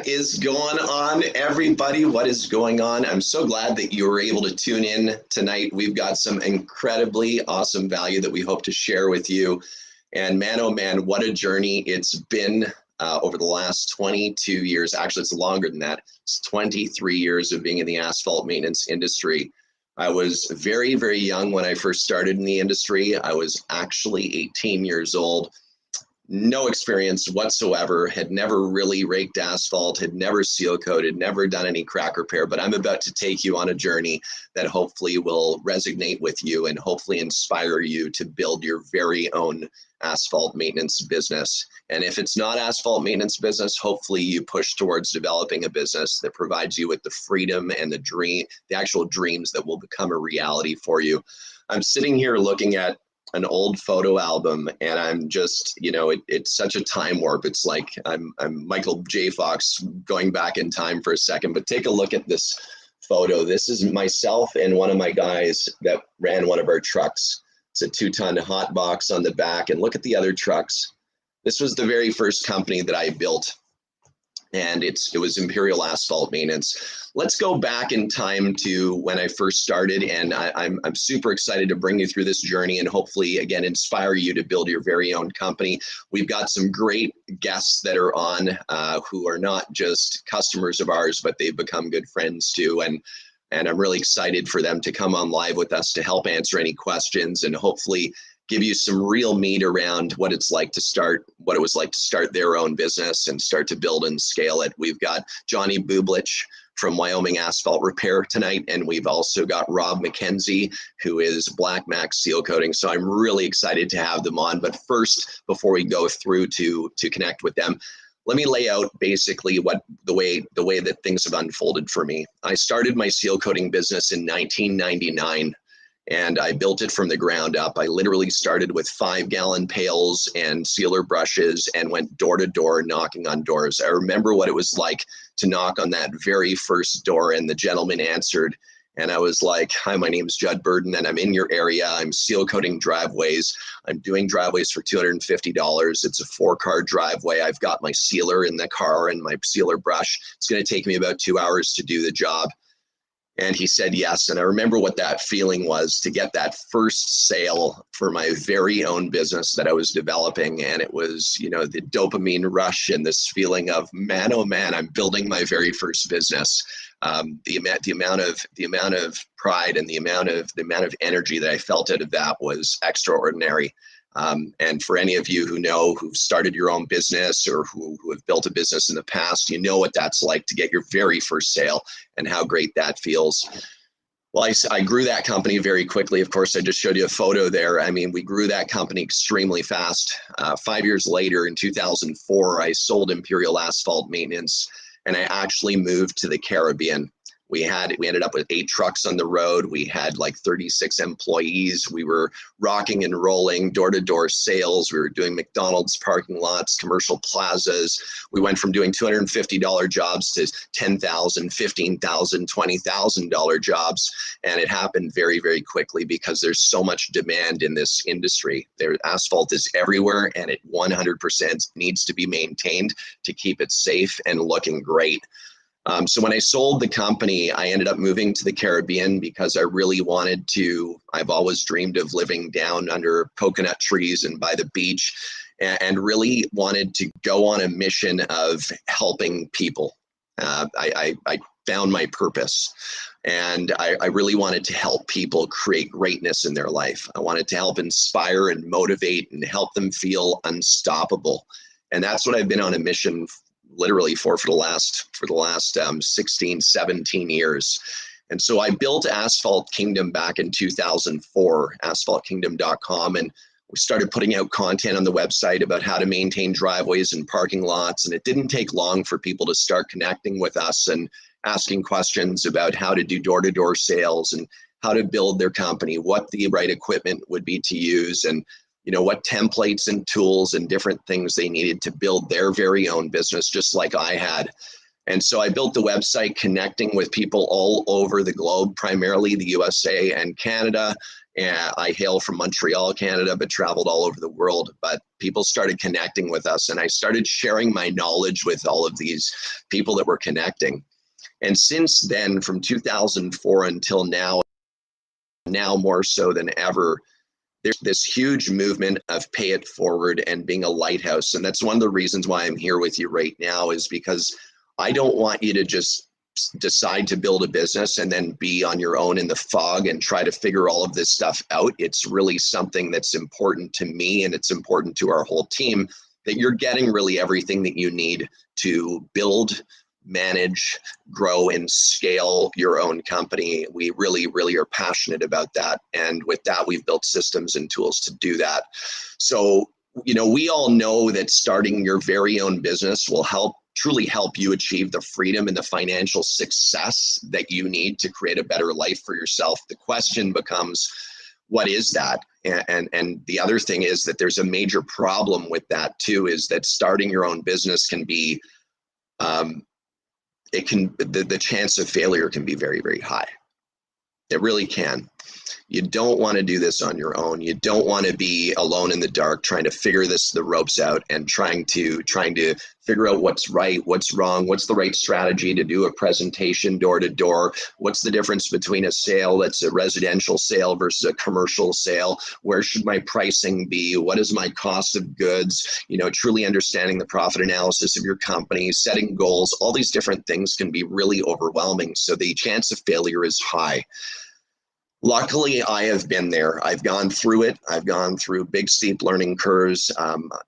What is going on, everybody? What is going on? I'm so glad that you were able to tune in tonight. We've got some incredibly awesome value that we hope to share with you. And man, oh man, what a journey it's been over the last 22 years. Actually, it's longer than that. It's 23 years of being in the asphalt maintenance industry. I was very, very young when I first started in the industry. I was actually 18 years old. No experience whatsoever, had never really raked asphalt, had never seal coated, never done any crack repair, but I'm about to take you on a journey that hopefully will resonate with you and hopefully inspire you to build your very own asphalt maintenance business. And if it's not asphalt maintenance business, hopefully you push towards developing a business that provides you with the freedom and the actual dreams that will become a reality for you. I'm sitting here looking at an old photo album, and I'm just, it's such a time warp. It's like I'm Michael J. Fox going back in time for a second, but take a look at this photo. This is myself and one of my guys that ran one of our trucks. It's a 2-ton hot box on the back, and look at the other trucks. This was the very first company that I built, and it was Imperial Asphalt Maintenance. Let's go back in time to when I first started, and I'm super excited to bring you through this journey and hopefully, again, inspire you to build your very own company. We've got some great guests that are on who are not just customers of ours, but they've become good friends too. And I'm really excited for them to come on live with us to help answer any questions and hopefully give you some real meat around what it was like to start their own business and start to build and scale it. We've got Johnny Bublich from Wyoming Asphalt Repair tonight, and we've also got Rob McKenzie, who is Black Max Seal Coating. So I'm really excited to have them on. But first, before we go through to connect with them, let me lay out basically the way that things have unfolded for me. I started my seal coating business in 1999. And I built it from the ground up. I literally started with 5-gallon pails and sealer brushes and went door to door knocking on doors. I remember what it was like to knock on that very first door, and the gentleman answered. And I was like, "Hi, my name is Judd Burden, and I'm in your area. I'm seal coating driveways. I'm doing driveways for $250. It's a 4-car driveway. I've got my sealer in the car and my sealer brush. It's going to take me about 2 hours to do the job." And he said yes. And I remember what that feeling was to get that first sale for my very own business that I was developing. And it was, the dopamine rush and this feeling of, man, oh man, I'm building my very first business. The amount of pride and the amount of energy that I felt out of that was extraordinary. And for any of you who've started your own business or who have built a business in the past, you know what that's like to get your very first sale and how great that feels. Well, I grew that company very quickly. Of course, I just showed you a photo there. I mean, we grew that company extremely fast. 5 years later, in 2004, I sold Imperial Asphalt Maintenance, and I actually moved to the Caribbean. We ended up with 8 trucks on the road. We had like 36 employees. We were rocking and rolling, door-to-door sales. We were doing McDonald's parking lots, commercial plazas. We went from doing $250 jobs to $10,000, $15,000, $20,000 jobs. And it happened very, very quickly because there's so much demand in this industry. Asphalt is everywhere, and it 100% needs to be maintained to keep it safe and looking great. So when I sold the company, I ended up moving to the Caribbean because I really wanted to. I've always dreamed of living down under coconut trees and by the beach, and really wanted to go on a mission of helping people. I found my purpose, and I really wanted to help people create greatness in their life. I wanted to help inspire and motivate and help them feel unstoppable. And that's what I've been on a mission literally for the last 16, 17 years. And so I built Asphalt Kingdom back in 2004, asphaltkingdom.com, and we started putting out content on the website about how to maintain driveways and parking lots. And it didn't take long for people to start connecting with us and asking questions about how to do door-to-door sales and how to build their company, what the right equipment would be to use, and what templates and tools and different things they needed to build their very own business, just like I had. And so I built the website connecting with people all over the globe, primarily the USA and Canada. And I hail from Montreal, Canada, but traveled all over the world. But people started connecting with us, and I started sharing my knowledge with all of these people that were connecting. And since then, from 2004 until now more so than ever, there's this huge movement of pay it forward and being a lighthouse. And that's one of the reasons why I'm here with you right now, is because I don't want you to just decide to build a business and then be on your own in the fog and try to figure all of this stuff out. It's really something that's important to me, and it's important to our whole team, that you're getting really everything that you need to build, manage, grow, and scale your own company. We really, really are passionate about that. And with that, we've built systems and tools to do that. So, we all know that starting your very own business will truly help you achieve the freedom and the financial success that you need to create a better life for yourself. The question becomes, what is that? And the other thing is that there's a major problem with that too, is that starting your own business can be, the chance of failure can be very, very high. It really can. You don't want to do this on your own. You don't want to be alone in the dark trying to figure the ropes out and trying to figure out what's right, what's wrong, what's the right strategy to do a presentation door to door, what's the difference between a sale that's a residential sale versus a commercial sale, where should my pricing be, what is my cost of goods, truly understanding the profit analysis of your company, setting goals. All these different things can be really overwhelming, so the chance of failure is high. Luckily, I have been there. I've gone through it. I've gone through big, steep learning curves.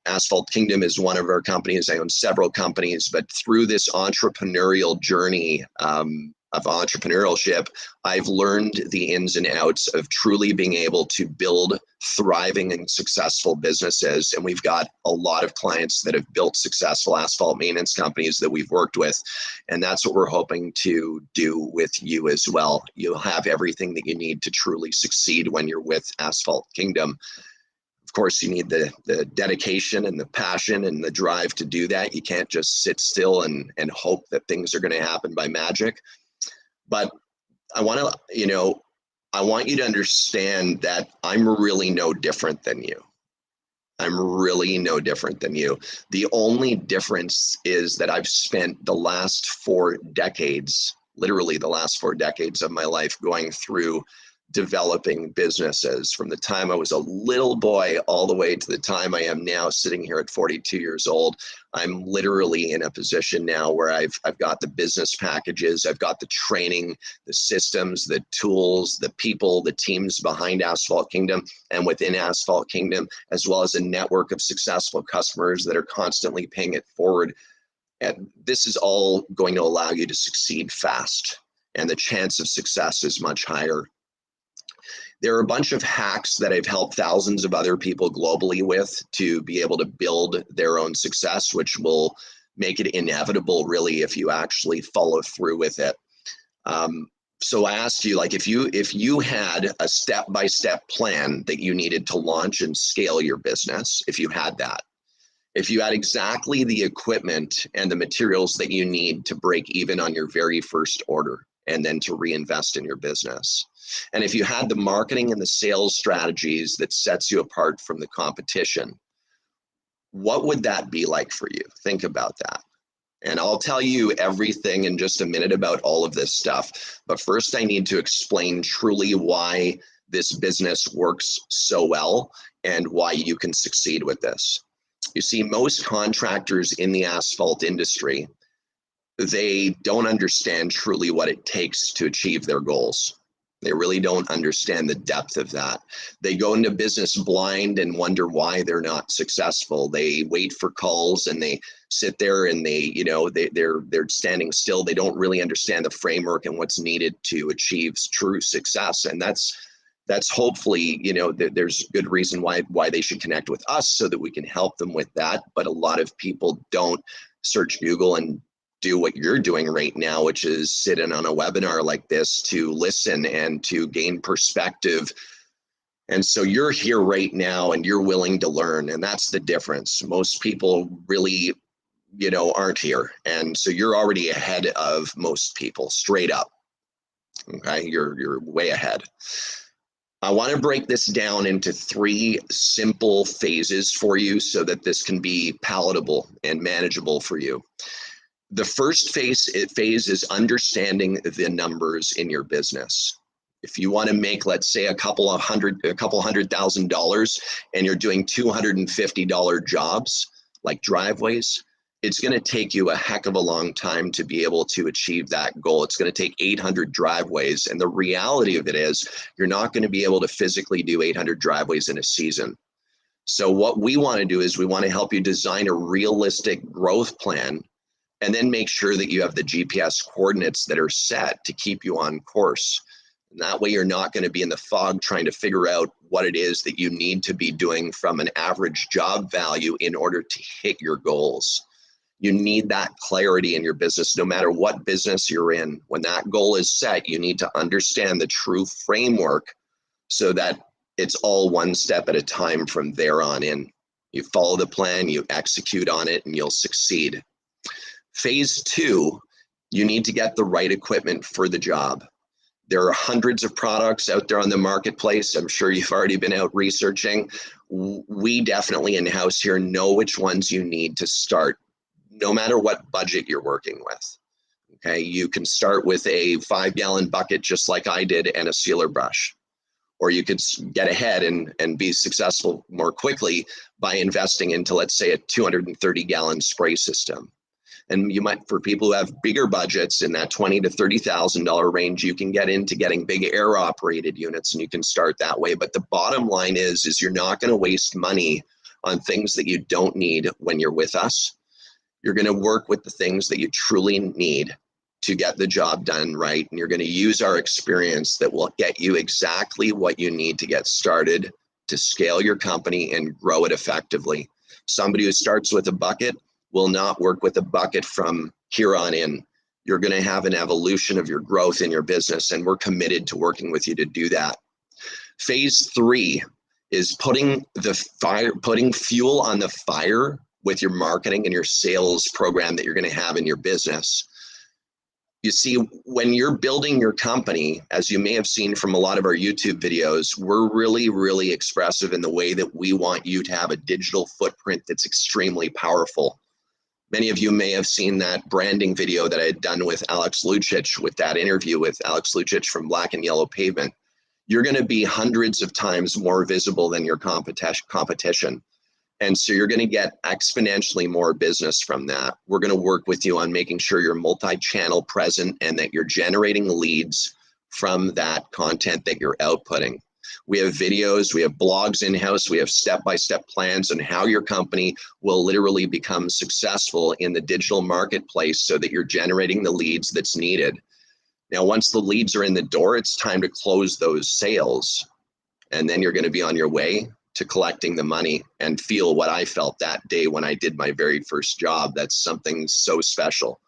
Asphalt Kingdom is one of our companies. I own several companies, but through this entrepreneurial journey of entrepreneurship, I've learned the ins and outs of truly being able to build thriving and successful businesses. And we've got a lot of clients that have built successful asphalt maintenance companies that we've worked with. And that's what we're hoping to do with you as well. You'll have everything that you need to truly succeed when you're with Asphalt Kingdom. Of course, you need the dedication and the passion and the drive to do that. You can't just sit still and hope that things are going to happen by magic. But I want you to understand that I'm really no different than you. I'm really no different than you. The only difference is that I've spent the last 4 decades, literally the last 4 decades of my life, going through developing businesses from the time I was a little boy all the way to the time I am now sitting here at 42 years old. I'm literally in a position now where I've got the business packages, I've got the training, the systems, the tools, the people, the teams behind Asphalt Kingdom and within Asphalt Kingdom, as well as a network of successful customers that are constantly paying it forward. And this is all going to allow you to succeed fast, and the chance of success is much higher. There are a bunch of hacks that I've helped thousands of other people globally with to be able to build their own success, which will make it inevitable, really, if you actually follow through with it. So I asked you, if you had a step-by-step plan that you needed to launch and scale your business, if you had that, if you had exactly the equipment and the materials that you need to break even on your very first order and then to reinvest in your business, and if you had the marketing and the sales strategies that sets you apart from the competition, what would that be like for you? Think about that. And I'll tell you everything in just a minute about all of this stuff. But first, I need to explain truly why this business works so well and why you can succeed with this. You see, most contractors in the asphalt industry, they don't understand truly what it takes to achieve their goals. They really don't understand the depth of that. They go into business blind and wonder why they're not successful. They wait for calls and they sit there and they're standing still. They don't really understand the framework and what's needed to achieve true success. And that's hopefully, there's good reason why they should connect with us so that we can help them with that. But a lot of people don't search Google and do what you're doing right now, which is sit in on a webinar like this to listen and to gain perspective. And so you're here right now and you're willing to learn, and that's the difference. Most people really aren't here. And so you're already ahead of most people, straight up. Okay, you're way ahead. I want to break this down into 3 simple phases for you so that this can be palatable and manageable for you. The first phase is understanding the numbers in your business. If you want to make, let's say, a couple $100,000 and you're doing $250 jobs like driveways, it's going to take you a heck of a long time to be able to achieve that goal. It's going to take 800 driveways. And the reality of it is you're not going to be able to physically do 800 driveways in a season. So what we want to do is we want to help you design a realistic growth plan, and then make sure that you have the GPS coordinates that are set to keep you on course. And that way you're not going to be in the fog trying to figure out what it is that you need to be doing from an average job value in order to hit your goals. You need that clarity in your business, no matter what business you're in. When that goal is set, you need to understand the true framework so that it's all one step at a time from there on in. You follow the plan, you execute on it, and you'll succeed. Phase 2, you need to get the right equipment for the job. There are hundreds of products out there on the marketplace. I'm sure you've already been out researching. We definitely in-house here know which ones you need to start, no matter what budget you're working with. Okay, you can start with a 5-gallon bucket just like I did and a sealer brush. Or you could get ahead and be successful more quickly by investing into, let's say, a 230-gallon spray system. And you might, for people who have bigger budgets in that $20,000 to $30,000 range, you can get into getting big air operated units, and you can start that way. But the bottom line is you're not going to waste money on things that you don't need when you're with us. You're going to work with the things that you truly need to get the job done right. And you're going to use our experience that will get you exactly what you need to get started to scale your company and grow it effectively. Somebody who starts with a bucket will not work with a bucket from here on in. You're going to have an evolution of your growth in your business, and we're committed to working with you to do that. Phase 3 is putting fuel on the fire with your marketing and your sales program that you're going to have in your business. You see, when you're building your company, as you may have seen from a lot of our YouTube videos, we're really, really expressive in the way that we want you to have a digital footprint that's extremely powerful. Many of you may have seen that branding video that I had done with Alex Lucic, with that interview with Alex Lucic from Black and Yellow Pavement. You're going to be hundreds of times more visible than your competition. And so you're going to get exponentially more business from that. We're going to work with you on making sure you're multi-channel present and that you're generating leads from that content that you're outputting. We have videos, we have blogs in-house, we have step-by-step plans on how your company will literally become successful in the digital marketplace so that you're generating the leads that's needed. Now, once the leads are in the door, it's time to close those sales. And then you're going to be on your way to collecting the money and feel what I felt that day when I did my very first job. That's something so special.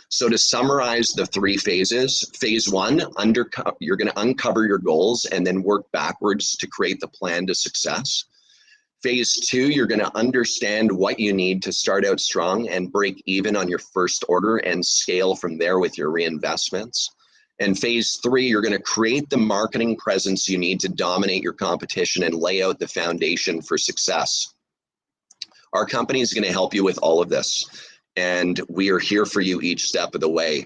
So to summarize the 3 phases, phase 1, you're going to uncover your goals and then work backwards to create the plan to success. Phase 2, you're going to understand what you need to start out strong and break even on your first order and scale from there with your reinvestments. And phase 3, you're going to create the marketing presence you need to dominate your competition and lay out the foundation for success. Our company is going to help you with all of this, and we are here for you each step of the way.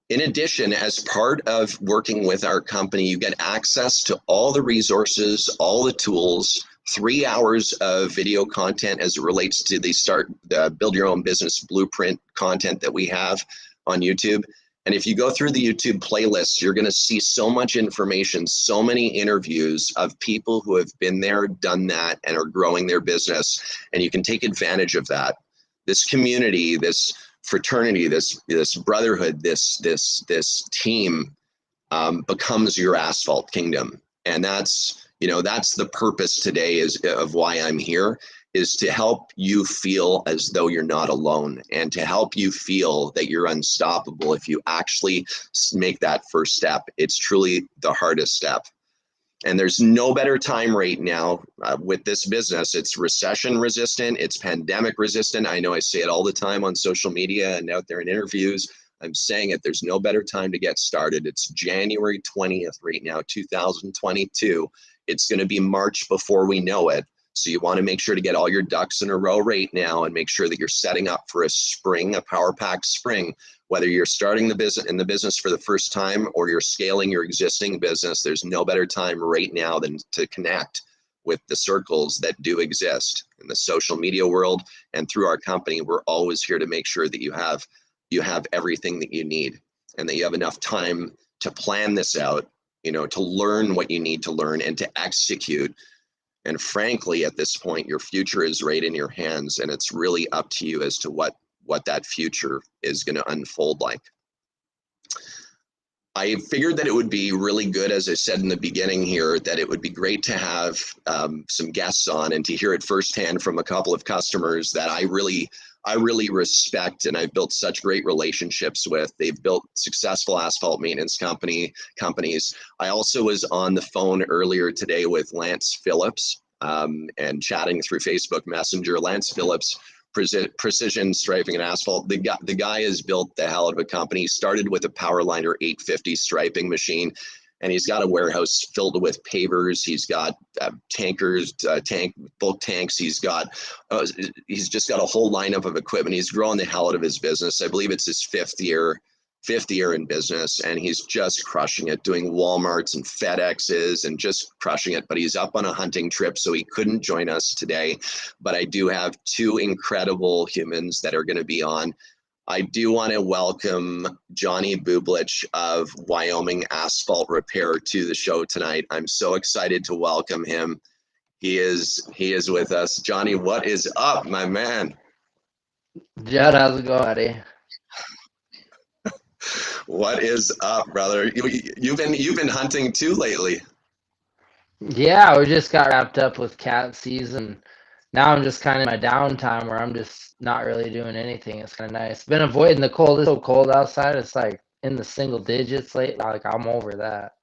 In addition, as part of working with our company, you get access to all the resources, all the tools, 3 hours of video content as it relates to the Build Your Own Business Blueprint content that we have on YouTube. And if you go through the YouTube playlists, you're going to see so much information, so many interviews of people who have been there, done that, and are growing their business. And you can take advantage of that. This community, this fraternity, this brotherhood, this team becomes your Asphalt kingdom. And that's the purpose today of why I'm here, is to help you feel as though you're not alone and to help you feel that you're unstoppable if you actually make that first step. It's truly the hardest step. And there's no better time right now with this business. It's recession resistant, it's pandemic resistant. I know I say it all the time on social media and out there in interviews. I'm saying it, there's no better time to get started. It's January 20th right now, 2022. It's going to be March before we know it. So you want to make sure to get all your ducks in a row right now and make sure that you're setting up for a spring, a power pack spring. Whether you're starting the business for the first time or you're scaling your existing business, there's no better time right now than to connect with the circles that do exist in the social media world. And through our company, we're always here to make sure that you have everything that you need and that you have enough time to plan this out, to learn what you need to learn and to execute. And frankly, at this point, your future is right in your hands, and it's really up to you as to what that future is going to unfold like. I figured that it would be really good, as I said in the beginning here, that it would be great to have some guests on and to hear it firsthand from a couple of customers that I really respect and I've built such great relationships with. They've built successful asphalt maintenance companies. I also was on the phone earlier today with Lance Phillips and chatting through Facebook Messenger. Lance Phillips, Precision Striping and Asphalt. The guy has built the hell out of a company. He started with a Powerliner 850 striping machine, and he's got a warehouse filled with pavers. He's got tankers, bulk tanks. He's just got a whole lineup of equipment. He's growing the hell out of his business. I believe it's his fifth year in business, and he's just crushing it, doing Walmarts and FedExes and just crushing it. But he's up on a hunting trip, so he couldn't join us today. But I do have two incredible humans that are going to be on. I do want to welcome Johnny Bublich of Wyoming Asphalt Repair to the show tonight. I'm so excited to welcome him. He is with us. Johnny, what is up, my man? Judd, how's it going, buddy? What is up, brother? You've been hunting too lately. Yeah, we just got wrapped up with cat season. Now I'm just kind of in my downtime where I'm just not really doing anything. It's kind of nice. Been avoiding the cold. It's so cold outside. It's like in the single digits lately. Like I'm over that.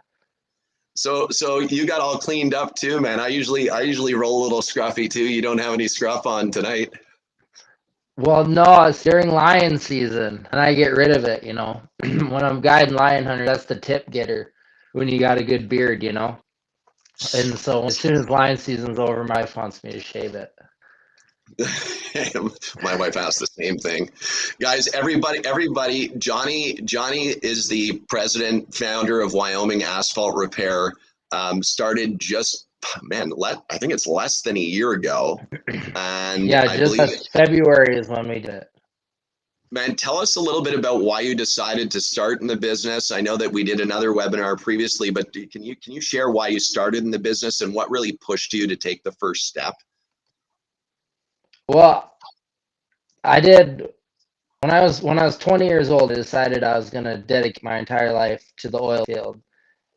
So you got all cleaned up too, man. I usually roll a little scruffy too. You don't have any scruff on tonight. Well, no, it's during lion season, and I get rid of it. When I'm guiding lion hunter, that's the tip getter. When you got a good beard. And so as soon as lion season's over, my wife wants me to shave it. My wife asked the same thing. Guys, everybody, Johnny is the president, founder of Wyoming Asphalt Repair. Started just, I think it's less than a year ago. And yeah, I just believe February is when we did it. Man, tell us a little bit about why you decided to start in the business. I know that we did another webinar previously, but can you share why you started in the business and what really pushed you to take the first step? Well, I did when I was 20 years old. I decided I was going to dedicate my entire life to the oil field,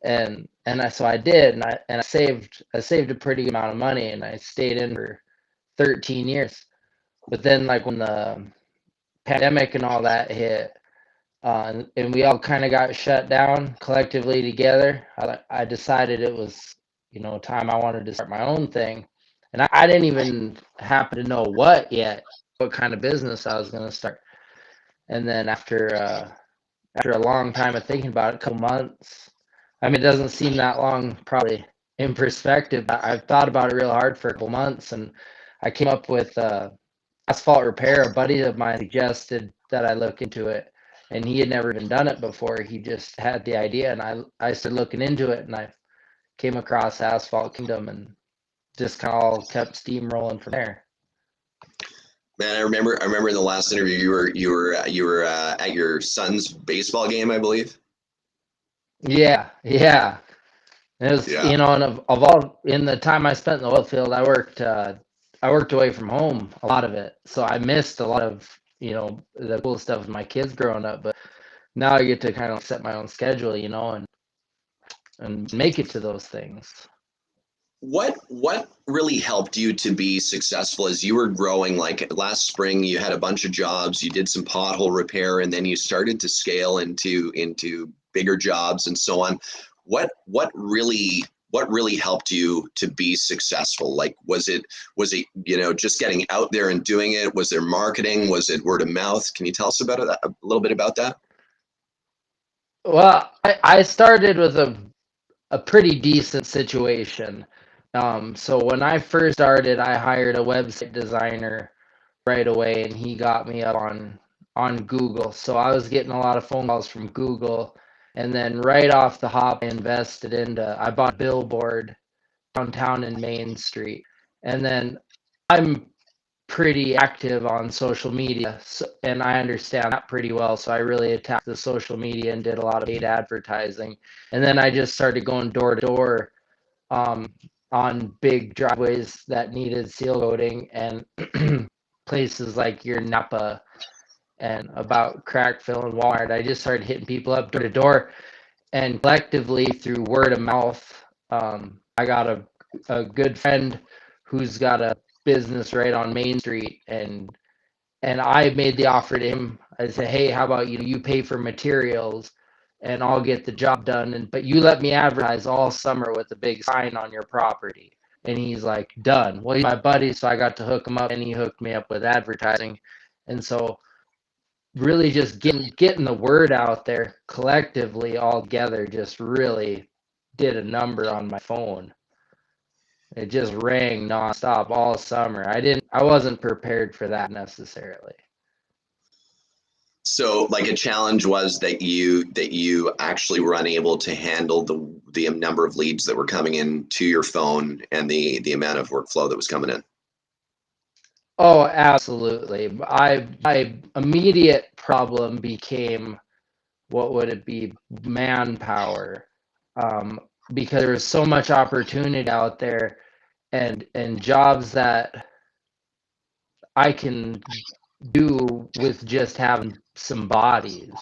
so I did, and I saved a pretty good amount of money, and I stayed in for 13 years. But then, like when the pandemic and all that hit, and we all kind of got shut down collectively together, I decided it was time I wanted to start my own thing, and I didn't even happen to know what kind of business I was going to start. And then after a long time of thinking about it, a couple months, I mean, it doesn't seem that long probably in perspective, but I've thought about it real hard for a couple months, and I came up with asphalt repair. A buddy of mine suggested that I look into it, and he had never even done it before. He just had the idea, and I started looking into it, and I came across Asphalt Kingdom, and just kind of all kept steamrolling from there. Man, I remember in the last interview you were at your son's baseball game, I believe. Yeah. It was, and of all, in the time I spent in the oil field, I worked away from home, a lot of it. So I missed a lot of, the cool stuff with my kids growing up. But now I get to kind of set my own schedule, and make it to those things. What really helped you to be successful as you were growing? Like last spring, you had a bunch of jobs, you did some pothole repair, and then you started to scale into bigger jobs and so on. What really what really helped you to be successful? Like, was it, just getting out there and doing it? Was there marketing? Was it word of mouth? Can you tell us about it, a little bit about that? Well, I started with a pretty decent situation. So when I first started, I hired a website designer right away, and he got me up on Google. So I was getting a lot of phone calls from Google, and then right off the hop, I bought a billboard downtown in Main Street, and then I'm pretty active on social media, so, and I understand that pretty well. So I really attacked the social media and did a lot of paid advertising, and then I just started going door to door um, on big driveways that needed seal coating and places like your Napa and about Crackville and Walmart. I just started hitting people up door to door, and collectively through word of mouth, I got a good friend who's got a business right on Main Street, and I made the offer to him. I said, "Hey, how about you pay for materials and I'll get the job done, and but you let me advertise all summer with a big sign on your property." And he's like, "Done." Well, he's my buddy, so I got to hook him up, and he hooked me up with advertising. And so really just getting the word out there collectively all together just really did a number on my phone. It just rang nonstop all summer. I wasn't prepared for that necessarily. So, like, a challenge was that you actually were unable to handle the number of leads that were coming in to your phone and the amount of workflow that was coming in. Oh, absolutely. My immediate problem became, what would it be, manpower, um, because there was so much opportunity out there, and jobs that I can do with just having some bodies.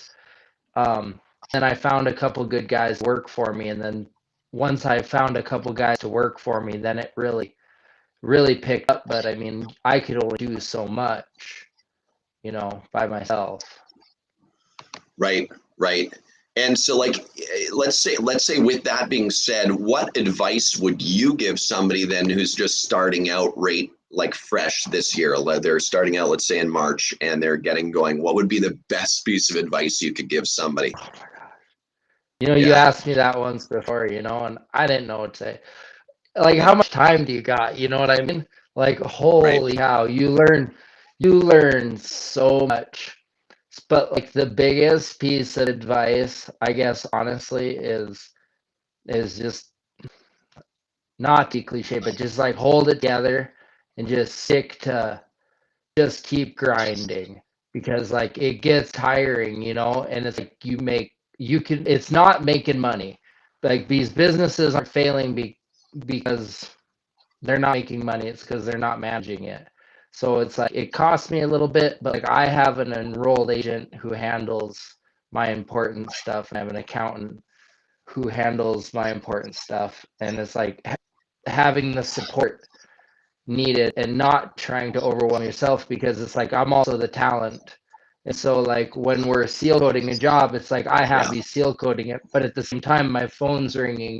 And I found a couple good guys to work for me, and then once I found a couple guys to work for me, then it really picked up. But I mean, I could only do so much, by myself. Right, right. And so, like, let's say with that being said, what advice would you give somebody then who's just starting out right, like, fresh this year? They're starting out, let's say, in March, and they're getting going. What would be the best piece of advice you could give somebody? Oh my God. You Yeah, asked me that once before, and I didn't know what to say. Like, how much time do you got? You know what I mean? Like, right. holy cow, you learn so much. But like the biggest piece of advice, I guess, honestly, is just not too cliche, but just like hold it together and just stick to just keep grinding, because like it gets tiring, and it's like it's not making money. Like, these businesses aren't failing because they're not making money. It's because they're not managing it. So it's like it costs me a little bit, but like I have an enrolled agent who handles my important stuff, and I have an accountant who handles my important stuff. And it's like having the support needed and not trying to overwhelm yourself, because it's like I'm also the talent. And so like when we're seal coating a job, it's like I have Yeah, to be seal coating it, but at the same time my phone's ringing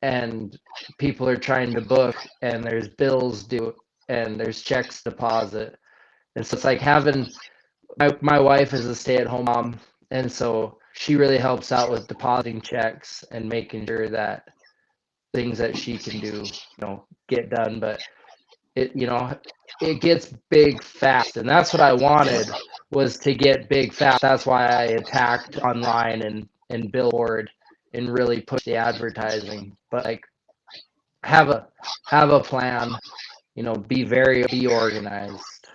and people are trying to book, and there's bills due, and there's checks deposit. And so it's like having my wife is a stay-at-home mom, and so she really helps out with depositing checks and making sure that things that she can do, get done. But it gets big fast, and that's what I wanted, was to get big fast. That's why I attacked online and billboard and really push the advertising. But like, have a plan, be organized.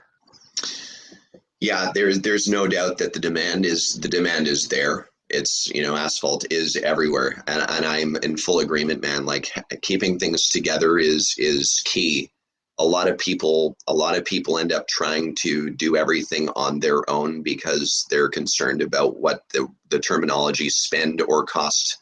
yeah. There's no doubt that the demand is there. It's, asphalt is everywhere, and I'm in full agreement, man. Like, keeping things together is key. A lot of people end up trying to do everything on their own because they're concerned about what the terminology spend or cost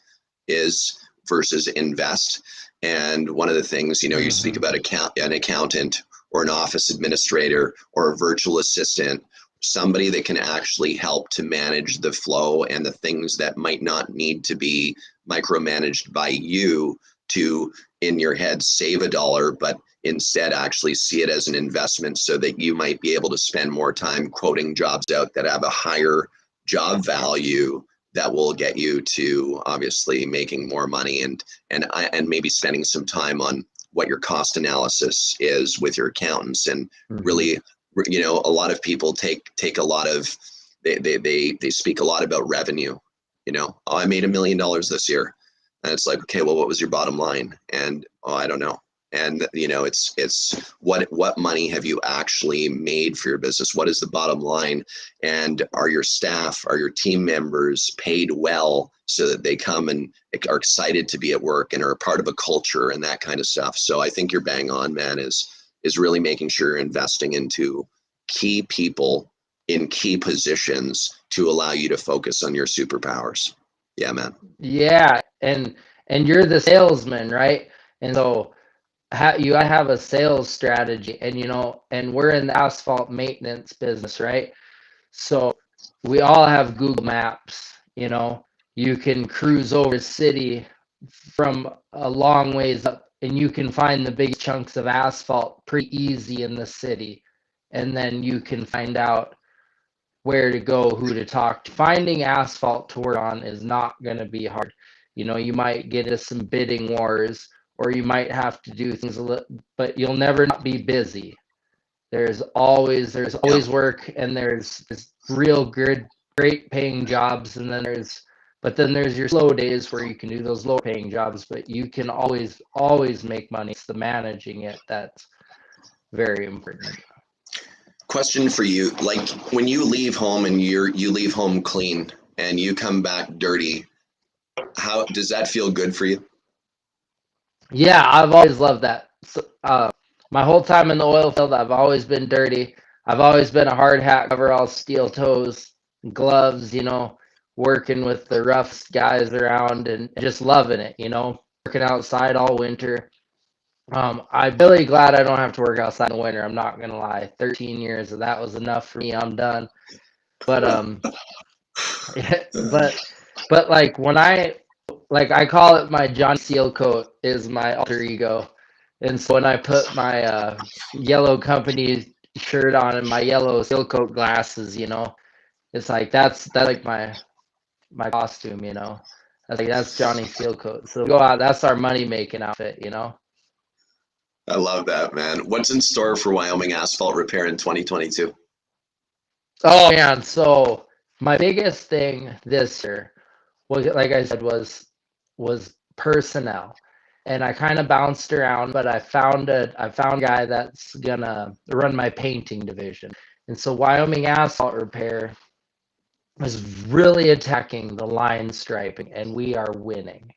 is versus invest. And one of the things, you speak Hmm. about an accountant or an office administrator or a virtual assistant, somebody that can actually help to manage the flow and the things that might not need to be micromanaged by you, to, in your head, save $1, but instead actually see it as an investment so that you might be able to spend more time quoting jobs out that have a higher job value that will get you to obviously making more money, and maybe spending some time on what your cost analysis is with your accountants. And really, you know, a lot of people take a lot of, they speak a lot about revenue. You know, oh, I made $1 million this year. And it's like, okay, well, what was your bottom line? And, oh, I don't know. And, you know, it's what money have you actually made for your business? What is the bottom line? And are your staff, are your team members paid well so that they come and are excited to be at work and are a part of a culture and that kind of stuff? So I think you're bang on, man, is really making sure you're investing into key people in key positions to allow you to focus on your superpowers. Yeah, man. Yeah, and you're the salesman, right? And so you gotta have a sales strategy, and you know, and we're in the asphalt maintenance business, right? So we all have Google Maps. You know, you can cruise over a city from a long ways up, and you can find the big chunks of asphalt pretty easy in the city, and then you can find out where to go, who to talk to. Finding asphalt to work on is not going to be hard. You know, you might get into some bidding wars, or you might have to do things a little, but you'll never not be busy. There's always work, and there's real good, great paying jobs, and then there's your slow days where you can do those low paying jobs, but you can always make money. It's the managing it that's very important. Question for you, like when you leave home and you leave home clean and you come back dirty, how does that feel? Good for you? Yeah, I've always loved that. So, my whole time in the oil field, I've always been dirty. I've always been a hard hat, cover all steel toes, gloves, you know, working with the roughest guys around and just loving it, you know, working outside all winter. I'm really glad I don't have to work outside in the winter. I'm not gonna lie. 13 years of that was enough for me. I'm done. But but like when I call it my Johnny Seal coat is my alter ego. And so when I put my yellow company shirt on and my yellow seal coat glasses, you know, it's like that's like my costume, you know. That's Johnny Seal coat. So go out, that's our money making outfit, you know. I love that, man. What's in store for Wyoming Asphalt Repair in 2022? Oh man, so my biggest thing this year was, like I said, was personnel. And I kind of bounced around, but I found a guy that's gonna run my painting division. And so Wyoming Asphalt Repair is really attacking the line striping, and we are winning.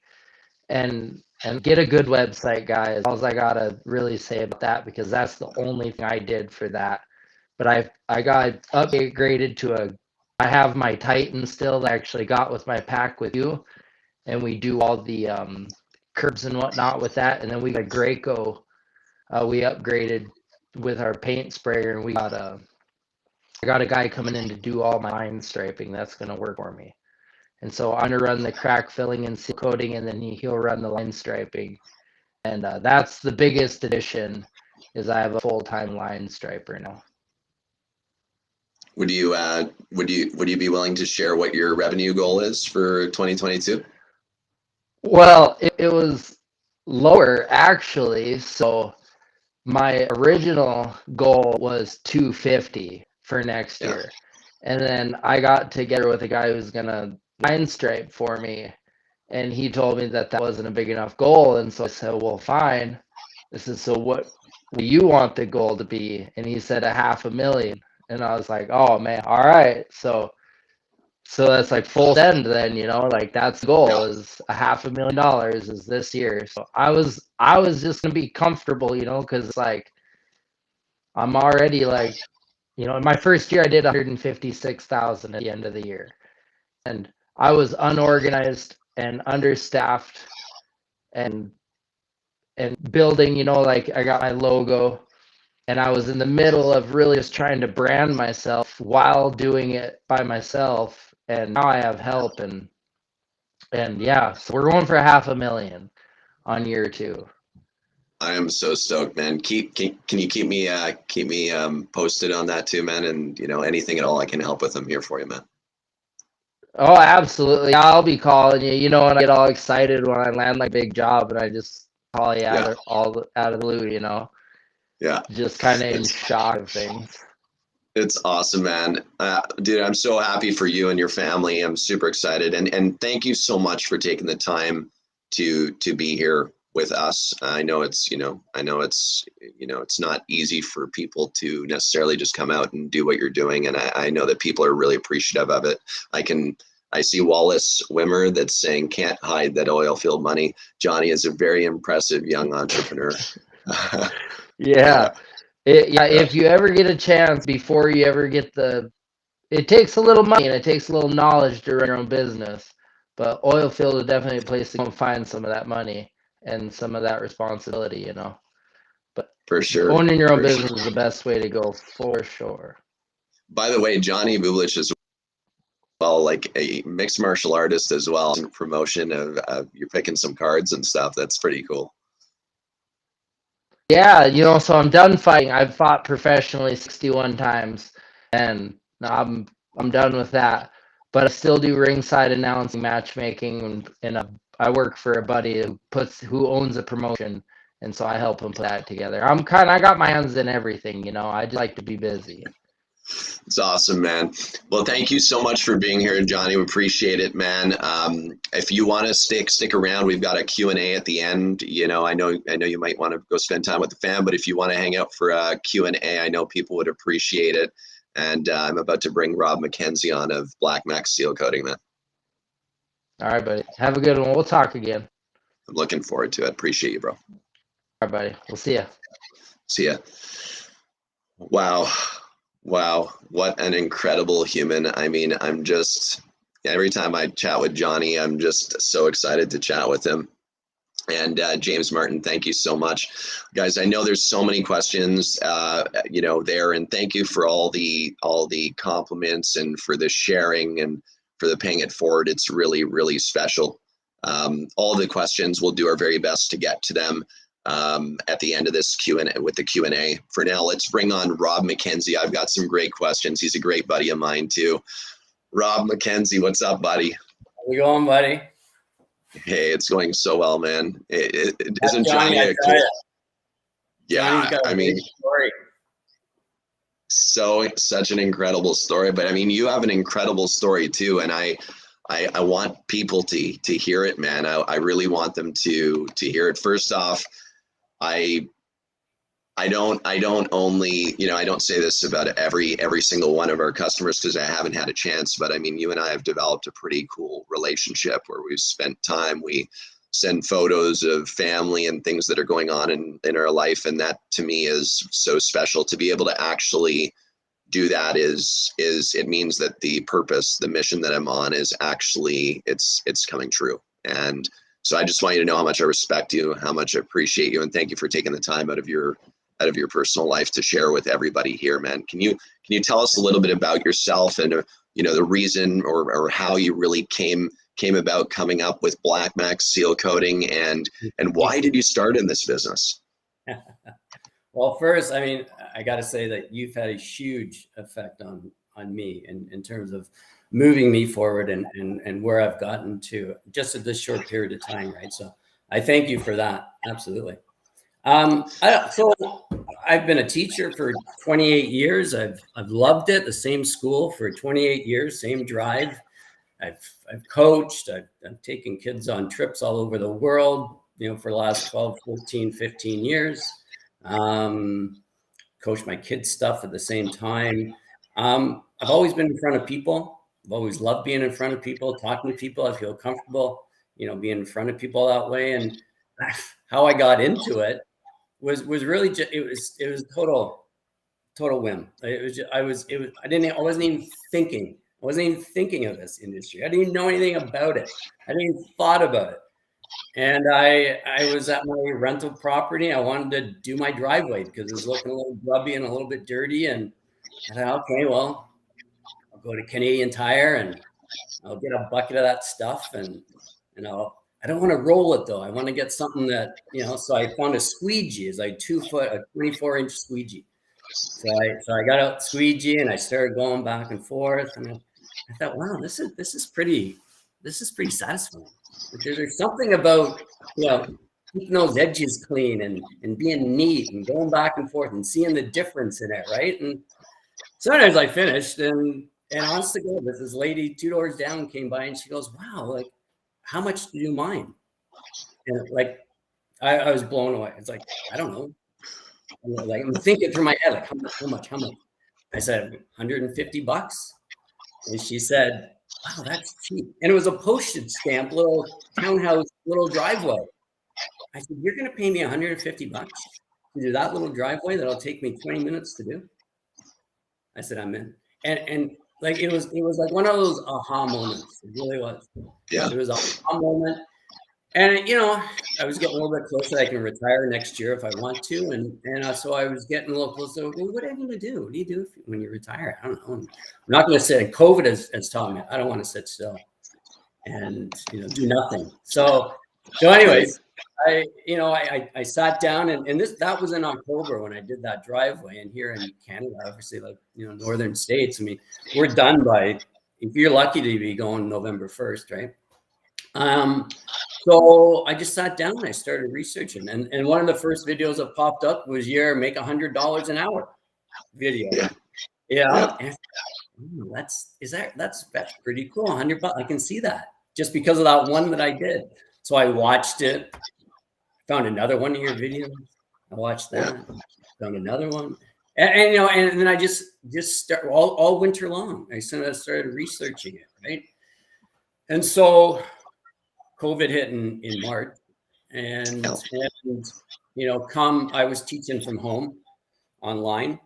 And get a good website, guys. All I gotta really say about that, because that's the only thing I did for that. But I got upgraded to I have my Titan still that I actually got with my pack with you, and we do all the curbs and whatnot with that. And then we got Graco. We upgraded with our paint sprayer, and I got a guy coming in to do all my line striping. That's gonna work for me. And so I'm gonna run the crack filling and seal coating, and then he'll run the line striping. And that's the biggest addition, is I have a full-time line striper now. Would you be willing to share what your revenue goal is for 2022? Well, it was lower actually. So my original goal was 250 for next Yeah. year. And then I got together with a guy who's gonna line stripe for me, and he told me that wasn't a big enough goal. And so I said, well, fine. This is, so what do you want the goal to be? And he said 500,000. And I was like, oh man, all right. So that's like full send then, you know, like that's the goal, Yeah. is $500,000 is this year. So I was just gonna be comfortable, you know, because like I'm already like, you know, in my first year I did 156,000 at the end of the year. And I was unorganized and understaffed, and building, you know, like I got my logo, and I was in the middle of really just trying to brand myself while doing it by myself. And now I have help, and yeah, so we're going for 500,000. on year 2. I am so stoked, man. Can you keep me posted on that too, man? And anything at all I can help with, I'm here for you, man. Oh, absolutely. I'll be calling you. And I get all excited when I land my big job and I just call you Yeah, out of the blue, yeah. just kind of in It's shock of things. it's awesome, man. Dude, I'm so happy for you and your family. I'm super excited, and thank you so much for taking the time to be here with us. I know it's not easy for people to necessarily just come out and do what you're doing, and I know that people are really appreciative of it. I see Wallace Wimmer that's saying can't hide that oil field money. Johnny is a very impressive young entrepreneur. Yeah. If you ever get a chance before you ever get it takes a little money and it takes a little knowledge to run your own business, but oil field is definitely a place to go and find some of that money and some of that responsibility. But For sure. owning your own For sure. business is the best way to go for sure. By the way, Johnny Bublich is well, like a mixed martial artist as well. Promotion of you're picking some cards and stuff. That's pretty cool. Yeah, so I'm done fighting. I've fought professionally 61 times, and I'm done with that. But I still do ringside announcing, matchmaking, and I work for a buddy who owns a promotion, and so I help him put that together. I got my hands in everything. I just like to be busy. It's awesome, man. Well, thank you so much for being here, Johnny. We appreciate it, man. If you want to stick around, we've got a Q&A at the end. I know you might want to go spend time with the fam, but if you want to hang out for a Q&A, I know people would appreciate it. And I'm about to bring Rob McKenzie on of Black Max Seal Coating, man. All right, buddy. Have a good one. We'll talk again. I'm looking forward to it. Appreciate you, bro. All right, buddy. We'll see ya. See ya. Wow. What an incredible human. I mean, every time I chat with Johnny, I'm just so excited to chat with him. And James Martin, thank you so much. Guys, I know there's so many questions, there, and thank you for all the compliments and for the sharing and for the paying it forward. It's really, really special. All the questions, we'll do our very best to get to them at the end of this Q&A with the Q&A. For now, let's bring on Rob McKenzie. I've got some great questions. He's a great buddy of mine too. Rob McKenzie, what's up, buddy? How you going, buddy? Hey, it's going so well, man. Isn't Johnny, Johnny a cool? Johnny's got a great story. Such an incredible story. But I mean, you have an incredible story too, and I want people to hear it, man. I really want them to hear it. First off, I don't only, I don't say this about every single one of our customers because I haven't had a chance, but I mean, you and I have developed a pretty cool relationship where we've spent time, we send photos of family and things that are going on in our life. And that to me is so special. To be able to actually do that is it means that the purpose, the mission that I'm on is actually, it's coming true. And so I just want you to know how much I respect you, how much I appreciate you, and thank you for taking the time out of your personal life to share with everybody here, man. Can you tell us a little bit about yourself and the reason or how you really came about coming up with Black Max Seal Coating and why did you start in this business? Well, first, I mean, I got to say that you've had a huge effect on me in terms of moving me forward and where I've gotten to just at this short period of time, right? So I thank you for that. Absolutely. So I've been a teacher for 28 years. I've loved it. The same school for 28 years, same drive. I've coached. I've taken kids on trips all over the world, for the last 12, 14, 15 years. Coach my kids' stuff at the same time. I've always been in front of people. I've always loved being in front of people, talking to people. I feel comfortable, being in front of people that way. And how I got into it was really just, it was total whim. I wasn't even thinking. I wasn't even thinking of this industry. I didn't even know anything about it. I didn't even thought about it. And I was at my rental property. I wanted to do my driveway because it was looking a little grubby and a little bit dirty. And I thought, okay, well, I'll go to Canadian Tire and I'll get a bucket of that stuff and I'll I don't want to roll it though. I want to get something that, so I found a squeegee. It's like 2 foot, a 24-inch squeegee. So I got out squeegee and I started going back and forth, and I thought, wow, this is pretty satisfying. There's something about, keeping those edges clean and being neat and going back and forth and seeing the difference in it, right? And so as I finished, and honest to God, this lady 2 doors down came by and she goes, wow, like, how much do you mind? And like, I was blown away. It's like, I don't know. I'm thinking through my head, like, how much? I said, $150. And she said, wow, that's cheap. And it was a postage stamp, little townhouse, little driveway. I said, you're going to pay me $150 to do that little driveway that'll take me 20 minutes to do? I said, I'm in. And like, it was like one of those aha moments. It really was. Yeah. It was an aha moment. And, I was getting a little bit closer. I can retire next year if I want to. And so I was getting a little closer. Well, what are you going to do? What do you do when you retire? I don't know. I'm not going to sit. COVID has taught me I don't want to sit still and, do nothing. So anyways, I sat down and that was in October when I did that driveway. And here in Canada, obviously, like, northern states, I mean, we're done by, if you're lucky to be going November 1st, right? So I just sat down and I started researching, and one of the first videos that popped up was your make $100 an hour video. Yeah. And that's pretty cool. $100. I can see that just because of that one that I did. So I watched it, found another one of your videos. I watched that, found another one. And then I just start all winter long. I started researching it, right? And so COVID hit in March, and I was teaching from home online,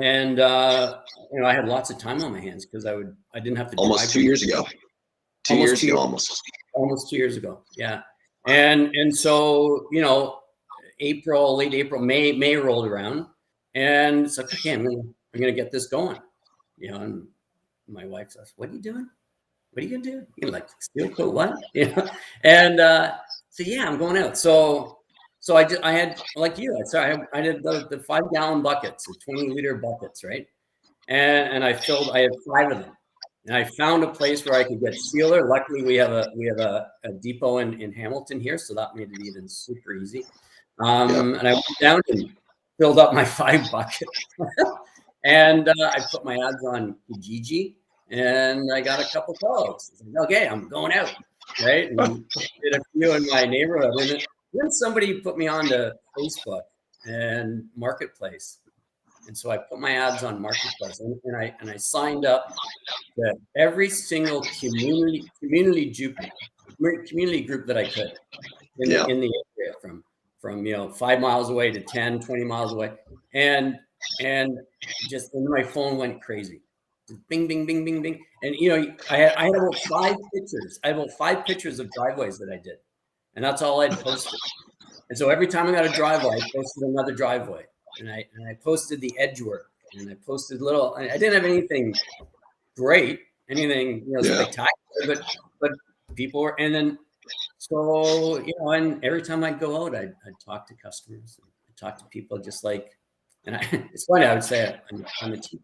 and I had lots of time on my hands because I didn't have to almost drive 2 years ago. Almost 2 years ago, yeah. And so late April, May rolled around, and it's like, okay, I'm gonna get this going, and my wife says, "What are you doing? What are you gonna do? Like steel coat what?" And so yeah, I'm going out. So I had, like you, I did the 5-gallon buckets, the 20-liter buckets, right? And I had 5 of them. And I found a place where I could get sealer. Luckily, we have a depot in Hamilton here, so that made it even super easy. And I went down and filled up my 5 buckets, and I put my ads on Kijiji. And I got a couple calls. Like, okay, I'm going out, right? And did a few in my neighborhood. And then somebody put me on to Facebook and Marketplace. And so I put my ads on Marketplace, and I signed up to every single community group that I could in the area, from 5 miles away to 10, 20 miles away, and my phone went crazy. Bing, bing, bing, bing, bing. And, I had about 5 pictures. I had about 5 pictures of driveways that I did. And that's all I'd posted. And so every time I got a driveway, I posted another driveway. And I posted the edge work. And I posted I didn't have anything great, anything, spectacular, but people were, and then, so, and every time I'd go out, I'd talk to customers. I'd talk to people just like, and it's funny, I would say I'm a teacher.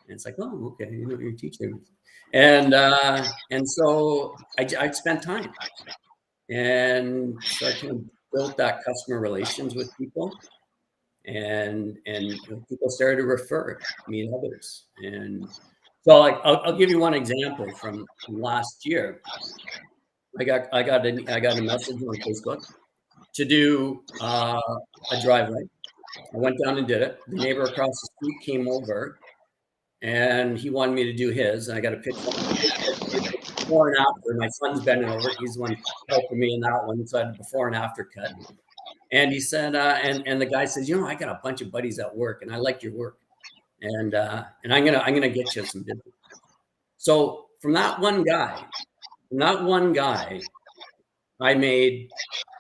And it's like, oh, okay, you're teaching. And so I spent time. And so I kind of built that customer relations with people. And people started to refer me and others. And so I'll give you one example from last year. I got a message on Facebook to do a driveway. I went down and did it. The neighbor across the street came over, and he wanted me to do his. And I got a picture before and after. My son's bending over. He's the one helping me in that one. So I had a before and after cut. And he said, and the guy says, I got a bunch of buddies at work, and I like your work, and I'm gonna get you some business. So from that one guy, I made,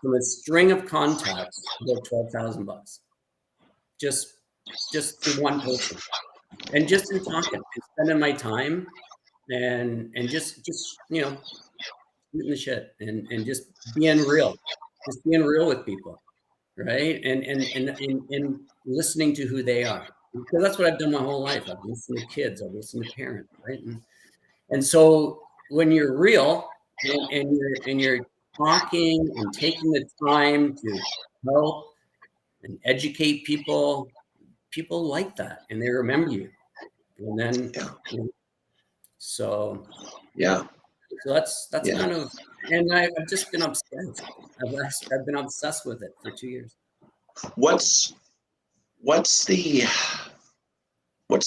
from a string of contacts, about $12,000, just through one person, and just in talking and spending my time, and just shooting the shit and just being real with people, right? And listening to who they are, because that's what I've done my whole life. I've listened to kids, I've listened to parents, right? And so when you're real and you're talking and taking the time to help and educate people, people like that and they remember you. And then, so that's kind of, and I've just been obsessed. I've been obsessed with it for 2 years. What's the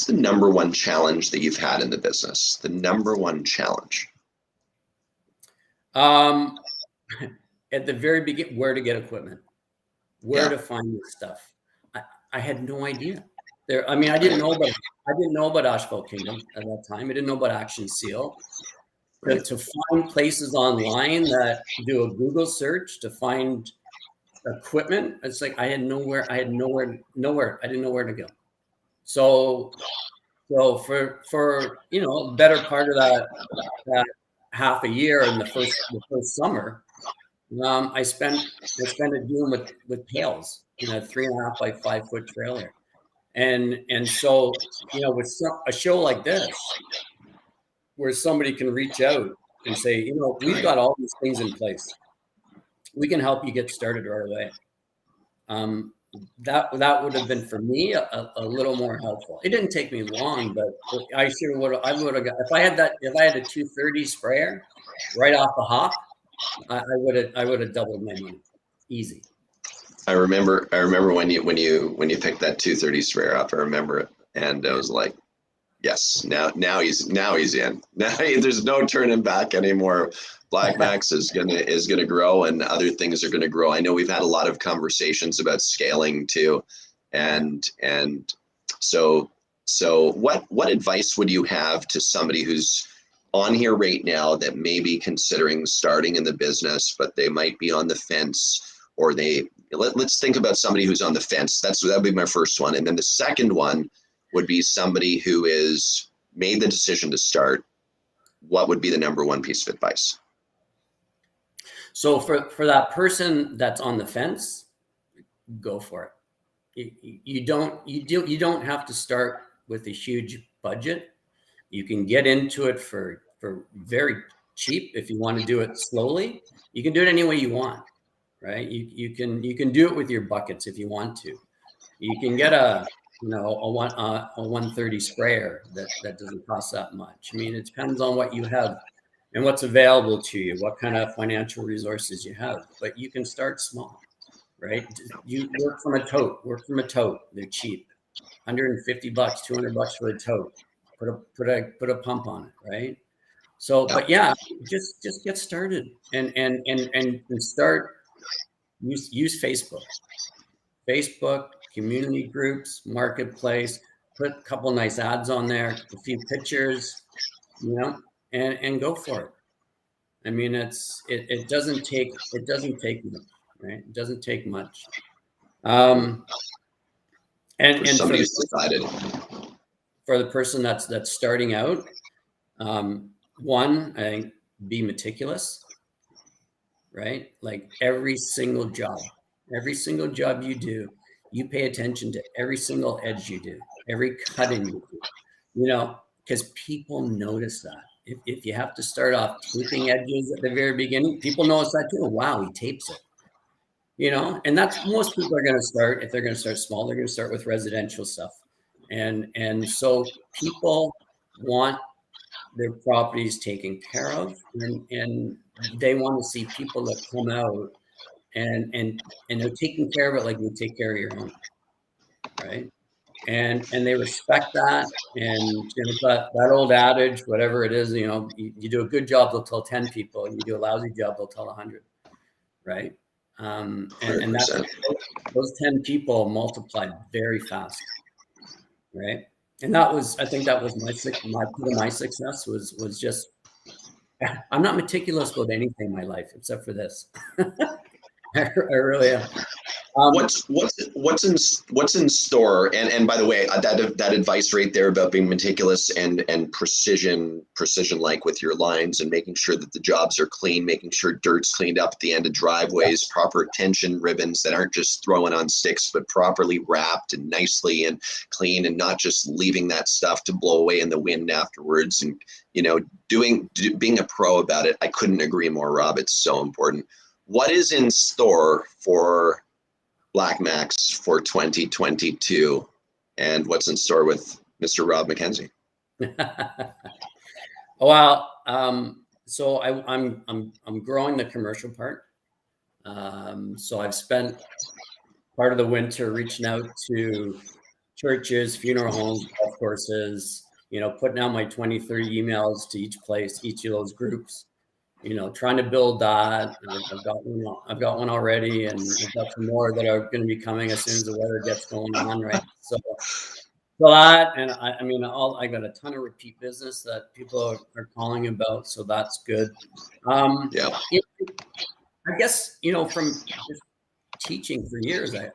number one challenge that you've had in the business? The number one challenge? At the very beginning, where to get equipment, where to find this stuff. I had no idea. I didn't know about Asphalt Kingdom at that time. I didn't know about Action Seal. Right. To find places online that do a Google search to find equipment, it's like I didn't know where to go. So for the better part of that half a year in the first summer, I spent it dealing with pails in a 3.5 by 5 foot trailer. And so, with a show like this, where somebody can reach out and say, we've got all these things in place. We can help you get started right away. That would have been for me a little more helpful. It didn't take me long, but I would have got, if I had a 230 sprayer right off the hop, I would have doubled my money, easy. I remember when you picked that 230 sprayer up. I remember it, and I was like, yes, now he's in. Now there's no turning back anymore. Black Max is gonna grow, and other things are gonna grow. I know we've had a lot of conversations about scaling too, and so what advice would you have to somebody who's on here right now that may be considering starting in the business, but they might be on the fence, or let's think about somebody who's on the fence. That'd be my first one, and then the second one would be somebody who is made the decision to start. What would be the number one piece of advice? So for that person that's on the fence, go for it. You don't have to start with a huge budget. You can get into it for very cheap if you want to do it slowly. You can do it any way you want, right? You can do it with your buckets if you want to. You can get a 130 sprayer that doesn't cost that much. I mean, it depends on what you have and what's available to you, what kind of financial resources you have. But you can start small, right? You work from a tote. They're cheap, $150, $200 for a tote. Put a pump on it, right? So, but yeah, just get started and start. Use Facebook, community groups, marketplace. Put a couple nice ads on there, a few pictures, and go for it. I mean, it doesn't take much, right? It doesn't take much. And somebody who's decided. For the person that's starting out, one, I think, be meticulous, right? Like every single job you do, you pay attention to every single edge you do, every cutting you do, because people notice that. If you have to start off taping edges at the very beginning, people notice that too. Wow, he tapes it, and that's, most people are going to start, if they're going to start small, they're going to start with residential stuff. And so people want their properties taken care of, and they want to see people that come out and they're taking care of it like you take care of your own, right? And they respect that. And that old adage, whatever it is, you do a good job, they'll tell 10 people, and you do a lousy job, they'll tell 100, right? And that's, those 10 people multiplied very fast, right? And I think that was my success was just, I'm not meticulous about anything in my life except for this. I really am. What's in store? And by the way, that advice right there about being meticulous and precision like with your lines and making sure that the jobs are clean, making sure dirt's cleaned up at the end of driveways, proper tension ribbons that aren't just thrown on sticks but properly wrapped and nicely and clean, and not just leaving that stuff to blow away in the wind afterwards. And being a pro about it. I couldn't agree more, Rob. It's so important. What is in store for Black Max for 2022, and what's in store with Mr. Rob McKenzie? Well, so I'm growing the commercial part. So I've spent part of the winter reaching out to churches, funeral homes, golf courses, putting out my 20, 30 emails to each place, each of those groups, trying to build that. I've got one already, and I've got some more that are going to be coming as soon as the weather gets going on, right? So that, and I got a ton of repeat business that people are calling about, so that's good. Yeah. I guess, from just teaching for years, I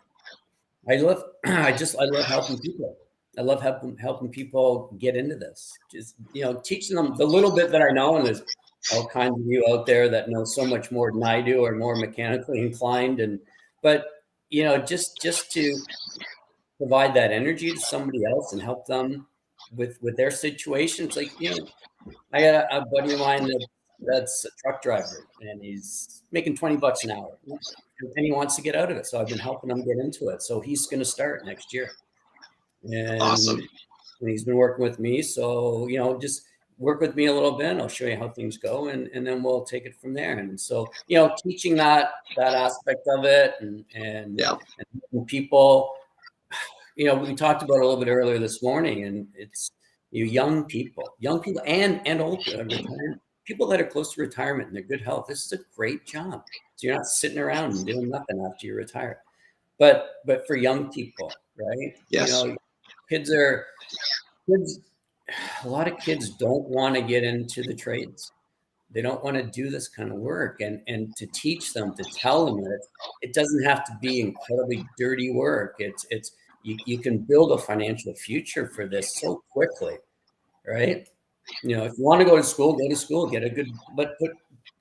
love helping people. I love helping people get into this. Just, teaching them the little bit that I know, and there's all kinds of you out there that know so much more than I do, or more mechanically inclined. But just to provide that energy to somebody else and help them with their situation. It's like, I got a buddy of mine that's a truck driver, and he's making $20 an hour, and he wants to get out of it. So I've been helping him get into it. So he's going to start next year. And Awesome. he's been working with me. So, just work with me a little bit. I'll show you how things go, and then we'll take it from there. And so, teaching that aspect of it, and people, we talked about it a little bit earlier this morning, and it's young people and old people that are close to retirement and they're good health. This is a great job. So you're not sitting around and doing nothing after you retire. But for young people, right? Yes. A lot of kids don't want to get into the trades. They don't want to do this kind of work, and to teach them, to tell them that it doesn't have to be incredibly dirty work. It's you can build a financial future for this so quickly, right? If you want to go to school, get a good, but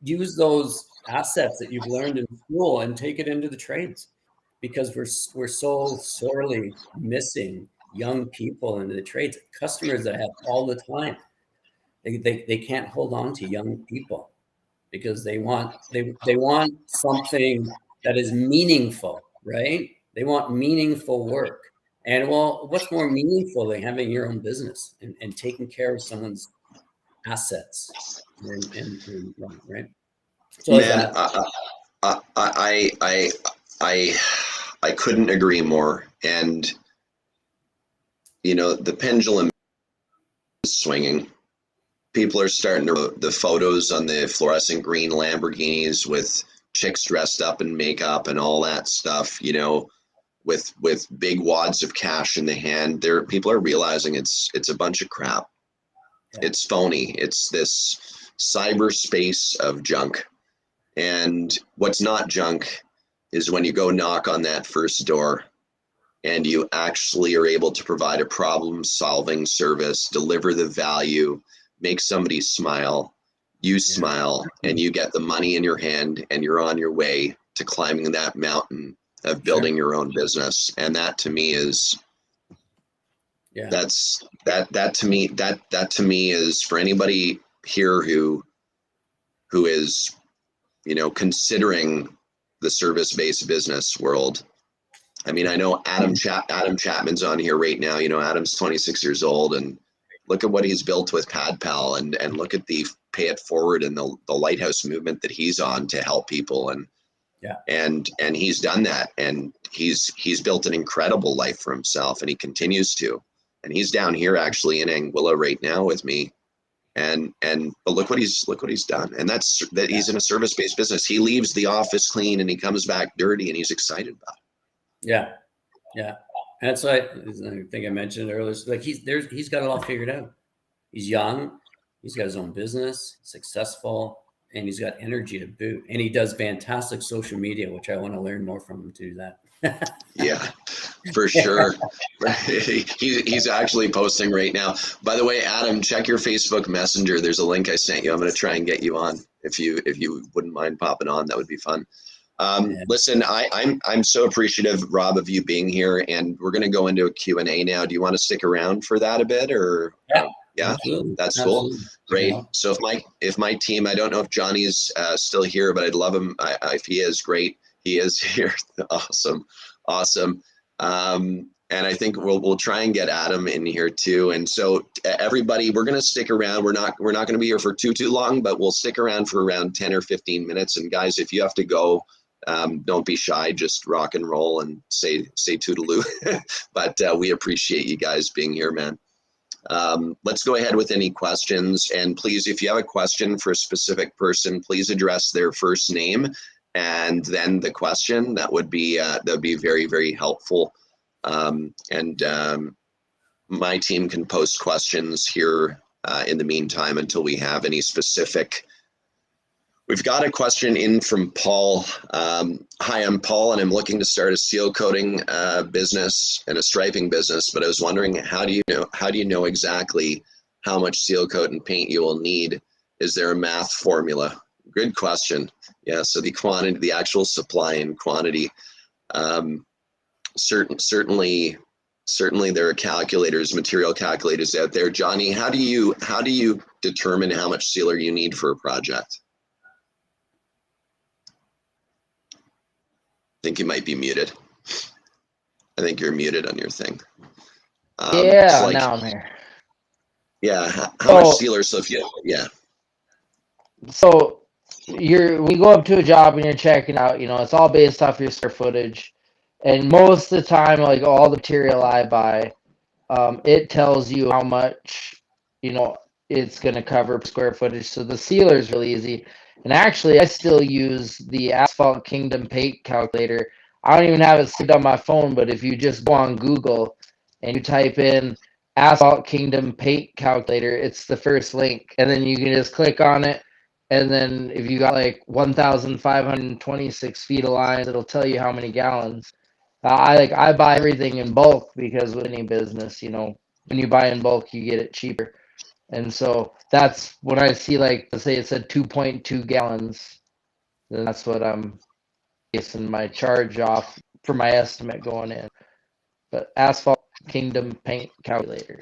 use those assets that you've learned in school and take it into the trades, because we're so sorely missing young people into the trades. Customers that have all the time, they can't hold on to young people because they want something that is meaningful, right? They want meaningful work. And what's more meaningful than having your own business and taking care of someone's assets and right? So Man, I couldn't agree more. And the pendulum is swinging. People are starting to the photos on the fluorescent green Lamborghinis with chicks dressed up in makeup and all that stuff, with big wads of cash in the hand. People are realizing it's a bunch of crap. Yeah. It's phony. It's this cyberspace of junk. And what's not junk is when you go knock on that first door and you actually are able to provide a problem-solving service, deliver the value, make somebody smile, you smile, and you get the money in your hand, and you're on your way to climbing that mountain of building your own business. And that to me is, that to me is, for anybody here who is, considering the service-based business world. I mean, I know Adam Chapman's on here right now. Adam's 26 years old, and look at what he's built with PadPal, and look at the Pay It Forward and the Lighthouse movement that he's on to help people. And he's done that, and he's built an incredible life for himself, and he continues to. And he's down here actually in Anguilla right now with me. But look what he's done. And that's he's in a service-based business. He leaves the office clean and he comes back dirty, and he's excited about it. Yeah. And that's why I think I mentioned earlier. Like he's got it all figured out. He's young, he's got his own business, successful, and he's got energy to boot. And he does fantastic social media, which I want to learn more from him to do that. Yeah, for sure. He's actually posting right now. By the way, Adam, check your Facebook Messenger. There's a link I sent you. I'm going to try and get you on if you wouldn't mind popping on. That would be fun. Yeah. Listen, I'm so appreciative, Rob, of you being here, and we're going to go into a Q&A now. Do you want to stick around for that a bit, or? Yeah, Absolutely. that's Absolutely. cool. Great. Yeah. So if my team, I don't know if Johnny's still here, but I'd love him. If he is, great. He is here. Awesome. And I think we'll try and get Adam in here too. And so everybody, we're going to stick around. We're not going to be here for too long, but we'll stick around for around 10 or 15 minutes. And guys, if you have to go, don't be shy. Just rock and roll and say toodaloo. But we appreciate you guys being here, man. Let's go ahead with any questions. And please, if you have a question for a specific person, please address their first name and then the question. That would be very, very helpful. My team can post questions here in the meantime until we have any specific. We've got a question in from Paul. Hi, I'm Paul, and I'm looking to start a seal coating business and a striping business. But I was wondering, how do you know exactly how much seal coat and paint you will need? Is there a math formula? Good question. Yeah. So the quantity, the actual supply and quantity. Certainly there are calculators, material calculators out there. Johnny, how do you determine how much sealer you need for a project? I think you might be muted. I think you're muted on your thing. Yeah, now I'm here. Yeah, how much sealer? So So we go up to a job and you're checking out. It's all based off your square footage, and most of the time, like all the material I buy, it tells you how much it's going to cover per square footage. So the sealer is really easy. And actually, I still use the Asphalt Kingdom paint calculator. I don't even have it saved on my phone, but if you just go on Google and you type in Asphalt Kingdom paint calculator, it's the first link. And then you can just click on it. And then if you got like 1,526 feet of lines, it'll tell you how many gallons. I buy everything in bulk because with any business, when you buy in bulk, you get it cheaper. And so that's when I see, like, let's say it said 2.2 gallons, then that's what I'm basing my charge off for my estimate going in. But Asphalt Kingdom paint calculator.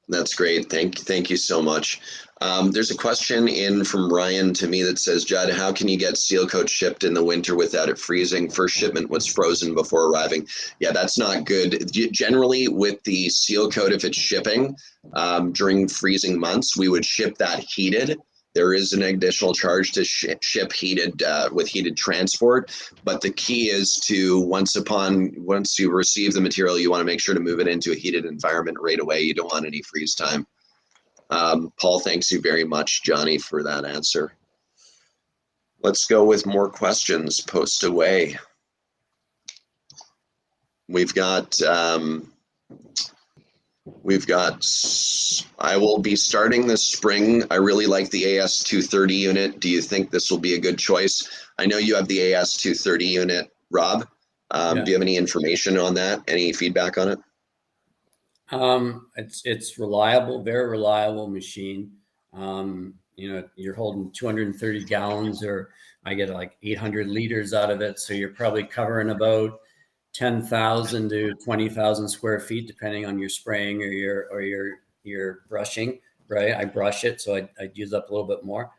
That's great. Thank you so much. There's a question in from Ryan to me that says, Judd, how can you get seal coat shipped in the winter without it freezing? First shipment was frozen before arriving. Yeah, that's not good. Generally, with the seal coat, if it's shipping during freezing months, we would ship that heated. There is an additional charge to ship heated with heated transport, but the key is to once you receive the material, you want to make sure to move it into a heated environment right away. You don't want any freeze time. Paul, thanks you very much, Johnny, for that answer. Let's go with more questions. Post away. We've got, I will be starting this spring. I really like the AS230 unit. Do you think this will be a good choice? I know you have the AS230 unit, Rob. Yeah. Do you have any information on that? Any feedback on it? It's reliable, very reliable machine. You're holding 230 gallons, or I get like 800 liters out of it. So you're probably covering about 10,000 to 20,000 square feet, depending on your spraying or your brushing, right? I brush it, so I'd use up a little bit more.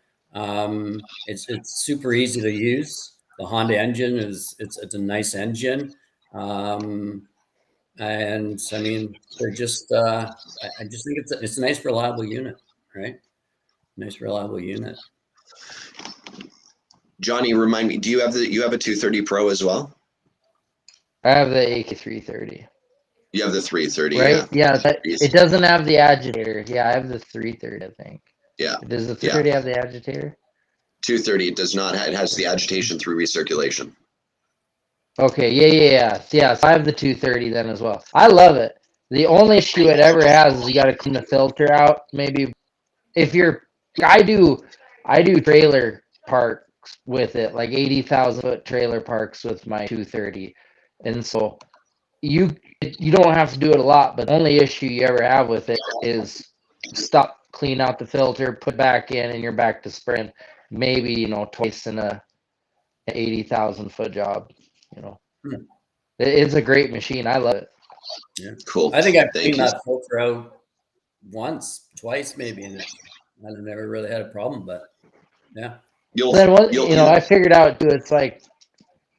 It's super easy to use. The Honda engine it's a nice engine. And I mean, they're just, I just think it's a nice, reliable unit, right? Nice, reliable unit. Johnny, remind me, do you have a 230 Pro as well? I have the AK330. You have the 330, right? Yeah, it doesn't have the agitator. Yeah, I have the 330, I think. Yeah. Does the 330 have the agitator? 230, it does not. It has the agitation through recirculation. Okay, yeah. So I have the 230 then as well. I love it. The only issue it ever has is you got to clean the filter out. Maybe if I do trailer park with it, like 80,000 foot trailer parks with my 230. And so you don't have to do it a lot, but the only issue you ever have with it is stop, clean out the filter, put back in, and you're back to spraying. Maybe, you know, twice in a 80,000 foot job, you know. It's a great machine. I love it. Yeah. Cool. I think I've cleaned that filter out once, twice maybe, and I've never really had a problem, but yeah. I figured out too, it's like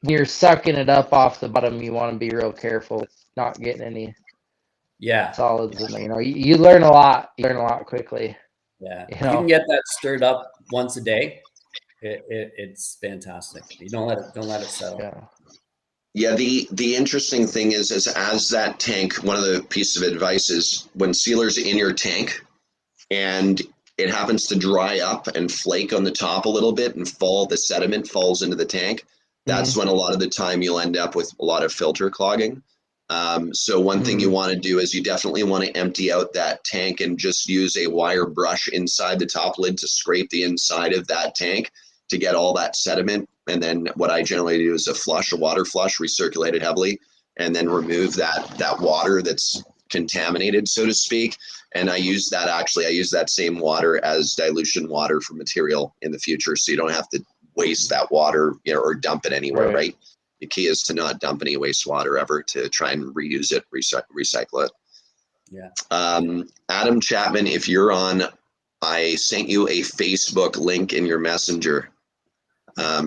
when you're sucking it up off the bottom, you want to be real careful with not getting any solids in there. You know, you learn a lot. You learn a lot quickly. Yeah. You can get that stirred up once a day. It's fantastic. You don't let it settle. Yeah, the interesting thing is as that tank, one of the pieces of advice is when sealer's in your tank and it happens to dry up and flake on the top a little bit and the sediment falls into the tank, that's when a lot of the time you'll end up with a lot of filter clogging. So one thing you want to do is you definitely want to empty out that tank and just use a wire brush inside the top lid to scrape the inside of that tank to get all that sediment. And then what I generally do is a water flush, recirculate it heavily, and then remove that water that's contaminated, so to speak. And I use that same water as dilution water for material in the future, so you don't have to waste that water, you know, or dump it anywhere, right? The key is to not dump any wastewater ever, to try and reuse it, recycle it. Yeah. Adam Chapman, if you're on, I sent you a Facebook link in your messenger.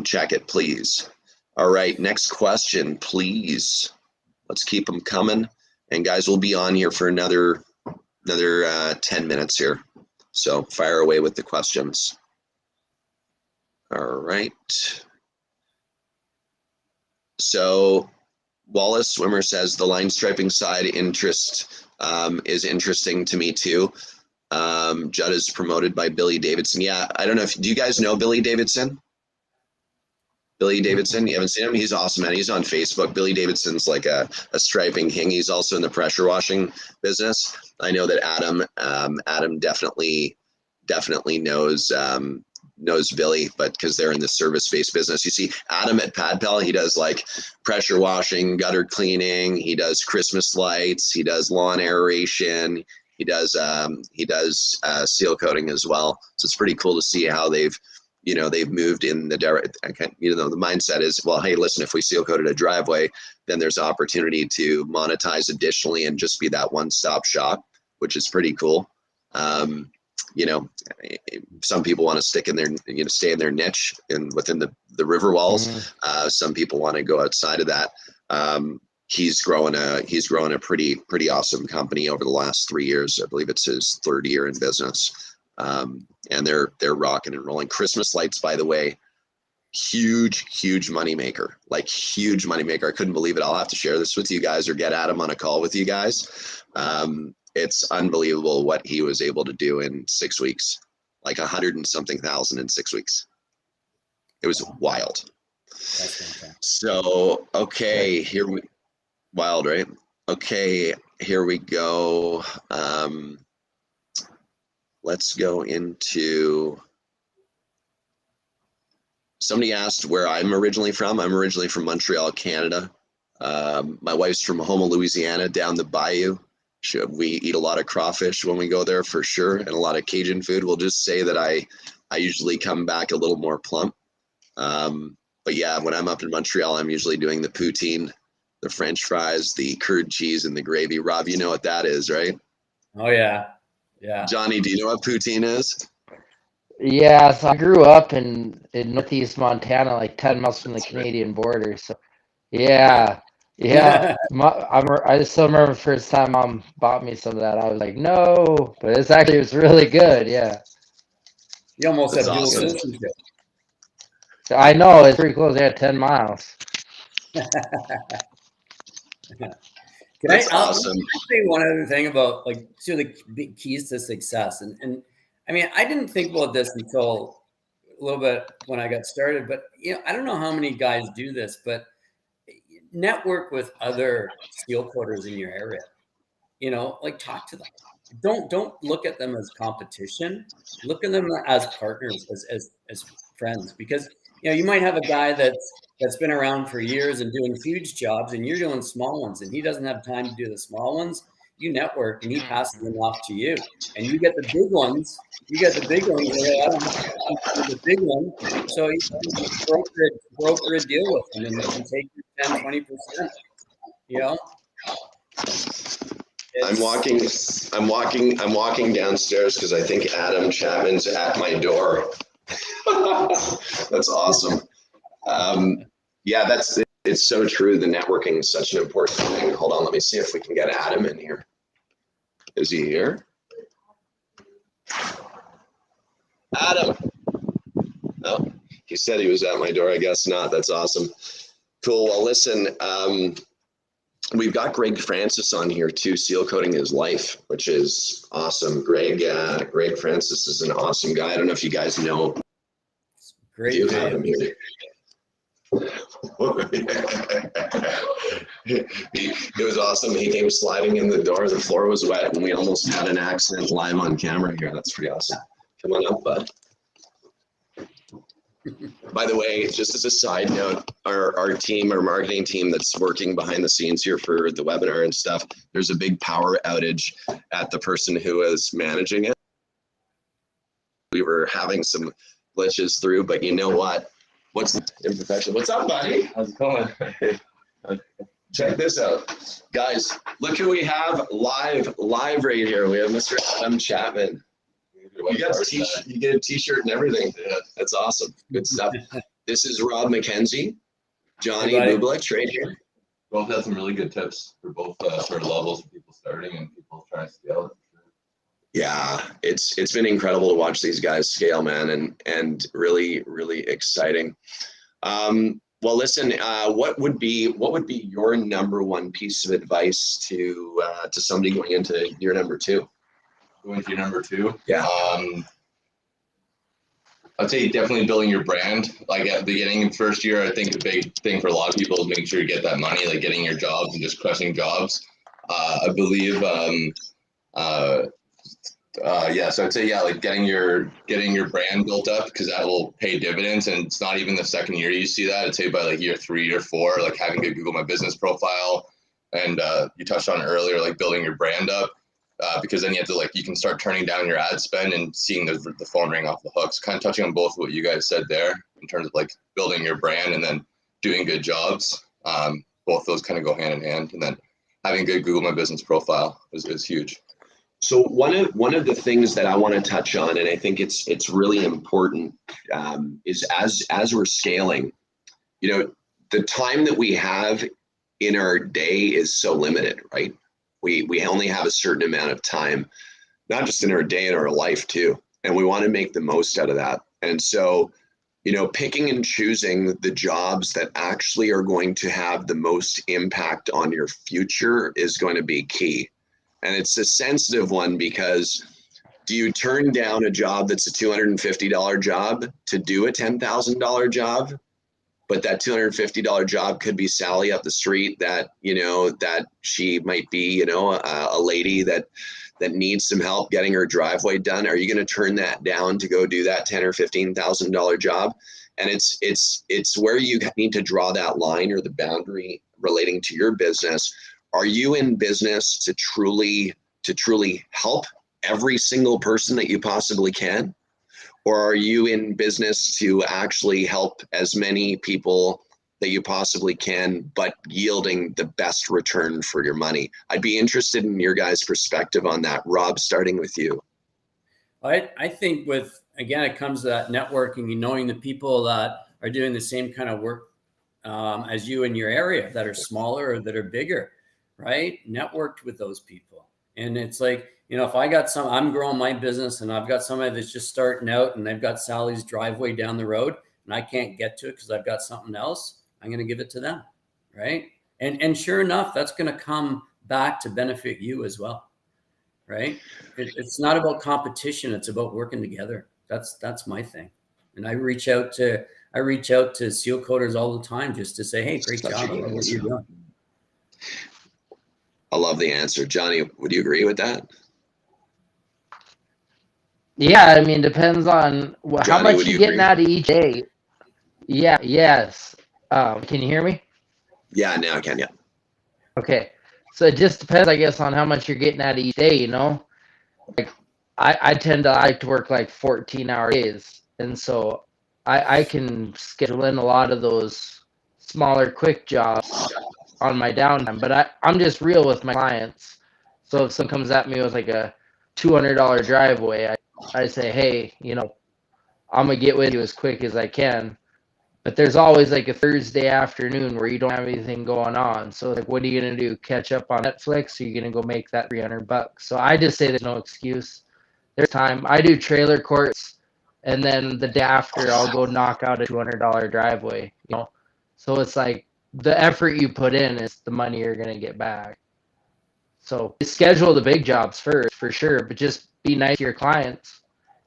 Check it, please. All right, next question, please. Let's keep them coming. And guys, we'll be on here for another 10 minutes here. So fire away with the questions. All right. So Wallace Swimmer says the line striping side interest is interesting to me too. Judd is promoted by Billy Davidson. Yeah, I don't know do you guys know Billy Davidson? Billy Davidson, you haven't seen him? He's awesome, man. He's on Facebook. Billy Davidson's like a striping king. He's also in the pressure washing business. I know that Adam definitely knows Billy, but because they're in the service-based business. You see Adam at PadPal, he does like pressure washing, gutter cleaning, he does Christmas lights, he does lawn aeration, he does seal coating as well. So it's pretty cool to see how they've moved in the direct, the mindset is, well, hey, listen, if we seal coated a driveway, then there's opportunity to monetize additionally and just be that one-stop shop, which is pretty cool. Some people want to stick in their, stay in their niche and within the river walls. Some people want to go outside of that. He's grown a pretty awesome company over the last 3 years. I believe it's his third year in business. And they're rocking and rolling. Christmas lights, by the way, huge moneymaker, like huge moneymaker. I couldn't believe it. I'll have to share this with you guys or get Adam on a call with you guys. It's unbelievable what he was able to do in 6 weeks, like 100 and something thousand in 6 weeks. It was wild. So, okay, wild, right? Okay, here we go. Let's go into, somebody asked where I'm originally from. I'm originally from Montreal, Canada. My wife's from Houma, Louisiana, down the bayou. We eat a lot of crawfish when we go there for sure, and a lot of Cajun food. We'll just say that I usually come back a little more plump. But yeah, when I'm up in Montreal, I'm usually doing the poutine, the French fries, the curd cheese, and the gravy. Rob, you know what that is, right? Oh, yeah. Yeah. Johnny, do you know what poutine is? Yeah, so I grew up in northeast Montana, like 10 miles from the Canadian border. So, yeah. I still remember the first time Mom bought me some of that. I was like, no, but it was really good. Yeah. You almost have dual awesome. citizenship. I know, it's pretty close. They had 10 miles. That's awesome. I'll say one other thing about the big keys to success. And I mean, I didn't think about this until a little bit when I got started, but I don't know how many guys do this, but network with other steel coaters in your area. Talk to them. Don't look at them as competition. Look at them as partners, as friends, because you might have a guy that's been around for years and doing huge jobs, and you're doing small ones, and he doesn't have time to do the small ones. You network, and he passes them off to you, and you get the big ones. You get the big ones. I don't have to do the big one, so you broker a deal with them and take your 10, 20%. You know. I'm walking downstairs because I think Adam Chapman's at my door. That's awesome. Yeah, it's so true. The networking is such an important thing. Hold on, let me see if we can get Adam in here. Is he here? Adam. Oh, he said he was at my door. I guess not. That's awesome. Cool. Well, listen, we've got Greg Francis on here too, seal coating his life, which is awesome. Greg Francis is an awesome guy. I don't know if you guys know. Great. You have him here. It was awesome. He came sliding in the door. The floor was wet, and we almost had an accident live on camera here. That's pretty awesome. Come on up, bud. By the way, just as a side note, our team, our marketing team that's working behind the scenes here for the webinar and stuff, there's a big power outage at the person who is managing it. We were having some glitches through, but you know what? What's the imperfection? What's up, buddy? How's it going? Check this out. Guys, look who we have live right here. We have Mr. Adam Chapman. You get a t-shirt and everything. Yeah. That's awesome. Good stuff. This is Rob McKenzie, Johnny Hey, Bublich right here. Both had some really good tips for both sort of levels for people starting and people trying to scale it. Yeah, it's been incredible to watch these guys scale, man, and really, really exciting. Well, listen, what would be your number one piece of advice to somebody going into year number 2? Going to your number 2. Yeah. I'd say definitely building your brand. Like at the beginning of first year, I think the big thing for a lot of people is making sure you get that money, like getting your jobs and just crushing jobs. I believe, so I'd say, like getting your brand built up, because that will pay dividends. And it's not even the second year you see that. I'd say by like year 3 or 4, like having good Google My Business profile. And you touched on earlier, like building your brand up. Because then you have to you can start turning down your ad spend and seeing the phone ring off the hooks. Kind of touching on both what you guys said there in terms of like building your brand and then doing good jobs. Both those kind of go hand in hand, and then having good Google My Business profile is huge. So one of the things that I want to touch on, and I think it's really important, is as we're scaling, the time that we have in our day is so limited, right? We only have a certain amount of time, not just in our day, in our life too. And we want to make the most out of that. And so, picking and choosing the jobs that actually are going to have the most impact on your future is going to be key. And it's a sensitive one, because do you turn down a job that's a $250 job to do a $10,000 job? But that $250 job could be Sally up the street that, that she might be, a lady that needs some help getting her driveway done. Are you going to turn that down to go do that $10,000 or $15,000 job? And it's where you need to draw that line or the boundary relating to your business. Are you in business to truly help every single person that you possibly can? Or are you in business to actually help as many people that you possibly can, but yielding the best return for your money? I'd be interested in your guys' perspective on that. Rob, starting with you. I think it comes to that networking and knowing the people that are doing the same kind of work as you in your area, that are smaller or that are bigger, right? Networked with those people. And it's like, if I'm growing my business and I've got somebody that's just starting out and they've got Sally's driveway down the road and I can't get to it because I've got something else, I'm going to give it to them. Right. And sure enough, that's going to come back to benefit you as well. Right. It's not about competition. It's about working together. That's my thing. And I reach out to seal coaters all the time just to say, hey, great job. I love what you're doing. I love the answer. Johnny, would you agree with that? Yeah, I mean, depends on how much you're getting out of each day. Yeah, yes. Can you hear me? Yeah, now I can. Yeah. Okay. So it just depends, I guess, on how much you're getting out of each day, you know? Like I tend to like to work like 14-hour days. And so I can schedule in a lot of those smaller quick jobs on my downtime. But I'm just real with my clients. So if someone comes at me with like a $200 driveway, I say, hey, you know, I'm gonna get with you as quick as I can. But there's always like a Thursday afternoon where you don't have anything going on. So like, what are you gonna do? Catch up on Netflix? Or are you gonna go make that $300? So I just say there's no excuse. There's time. I do trailer courts, and then the day after I'll go knock out a $200 driveway. You know, so it's like the effort you put in is the money you're gonna get back. So schedule the big jobs first, for sure, but just be nice to your clients.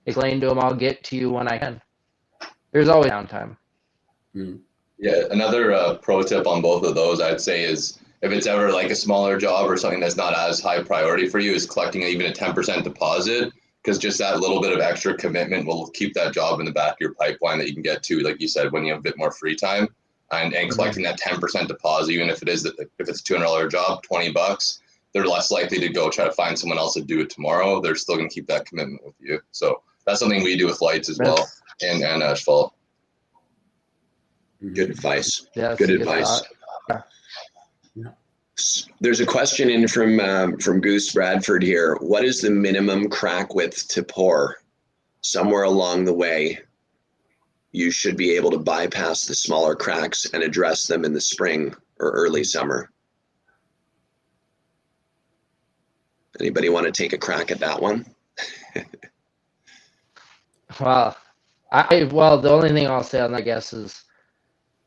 Explain to them I'll get to you when I can. There's always downtime. Yeah, another pro tip on both of those, I'd say, is if it's ever like a smaller job or something that's not as high priority for you, is collecting even a 10% deposit, because just that little bit of extra commitment will keep that job in the back of your pipeline that you can get to, like you said, when you have a bit more free time, and collecting that 10% deposit, even if it's a $200 job, $20, they're less likely to go try to find someone else to do it tomorrow. They're still going to keep that commitment with you. So that's something we do with lights as well, and asphalt. Good advice. Yeah, Good advice. There's a question in from Goose Bradford here. What is the minimum crack width to pour? Somewhere along the way, you should be able to bypass the smaller cracks and address them in the spring or early summer. Anybody want to take a crack at that one? Well, the only thing I'll say on that, I guess, is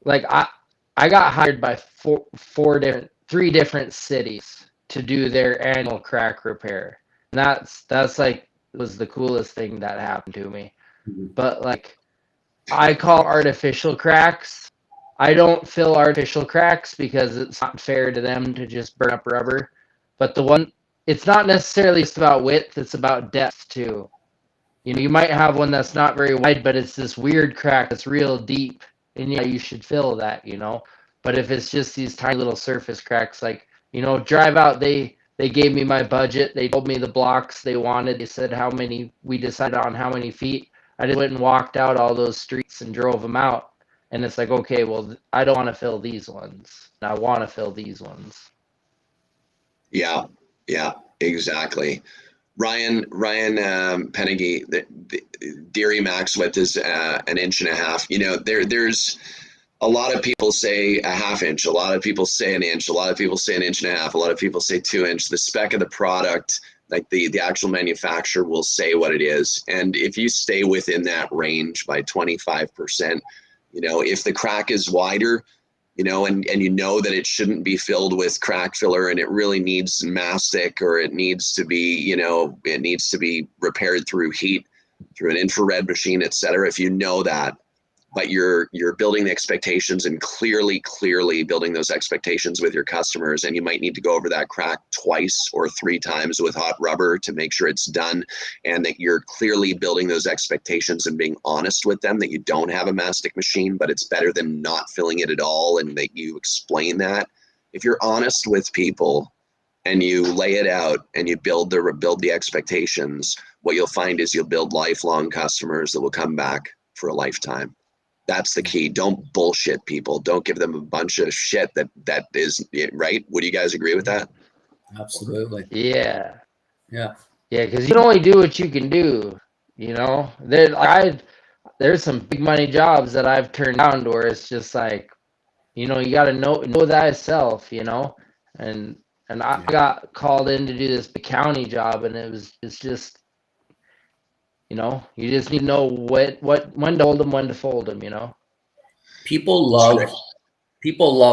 like I got hired by three different cities to do their annual crack repair. And that's like was the coolest thing that happened to me. But like I call artificial cracks. I don't fill artificial cracks because it's not fair to them to just burn up rubber. But it's not necessarily just about width, it's about depth too. You know, you might have one that's not very wide, but it's this weird crack that's real deep. And yeah, you should fill that, you know. But if it's just these tiny little surface cracks, like, you know, drive out, they gave me my budget. They told me the blocks they wanted. They said we decided on how many feet. I just went and walked out all those streets and drove them out. And it's like, okay, well, I don't want to fill these ones. I want to fill these ones. Yeah, exactly. Ryan Pennegy, the Deary max width is 1.5 inches. You know, there's a lot of people say a 1/2 inch, a lot of people say an inch, a lot of people say 1.5 inches, a lot of people say 2 inch. The spec of the product, like the actual manufacturer will say what it is. And if you stay within that range by 25%, you know, if the crack is wider, you know, and you know that it shouldn't be filled with crack filler and it really needs mastic, or it needs to be, you know, it needs to be repaired through heat, through an infrared machine, etc. If you know that, but you're building the expectations and clearly building those expectations with your customers, and you might need to go over that crack 2 or 3 times with hot rubber to make sure it's done, and that you're clearly building those expectations and being honest with them that you don't have a mastic machine, but it's better than not filling it at all, and that you explain that. If you're honest with people and you lay it out and you build the expectations, what you'll find is you'll build lifelong customers that will come back for a lifetime. That's the key. Don't bullshit people. Don't give them a bunch of shit that is right. Would you guys agree with that? Absolutely. Yeah. Yeah. Yeah, because you can only do what you can do. You know, there's some big money jobs that I've turned down to where it's just like, you know, you got to know thyself. You know, and I got called in to do this big county job, and it's just, you know, you just need to know when to hold them, when to fold them, you know. People love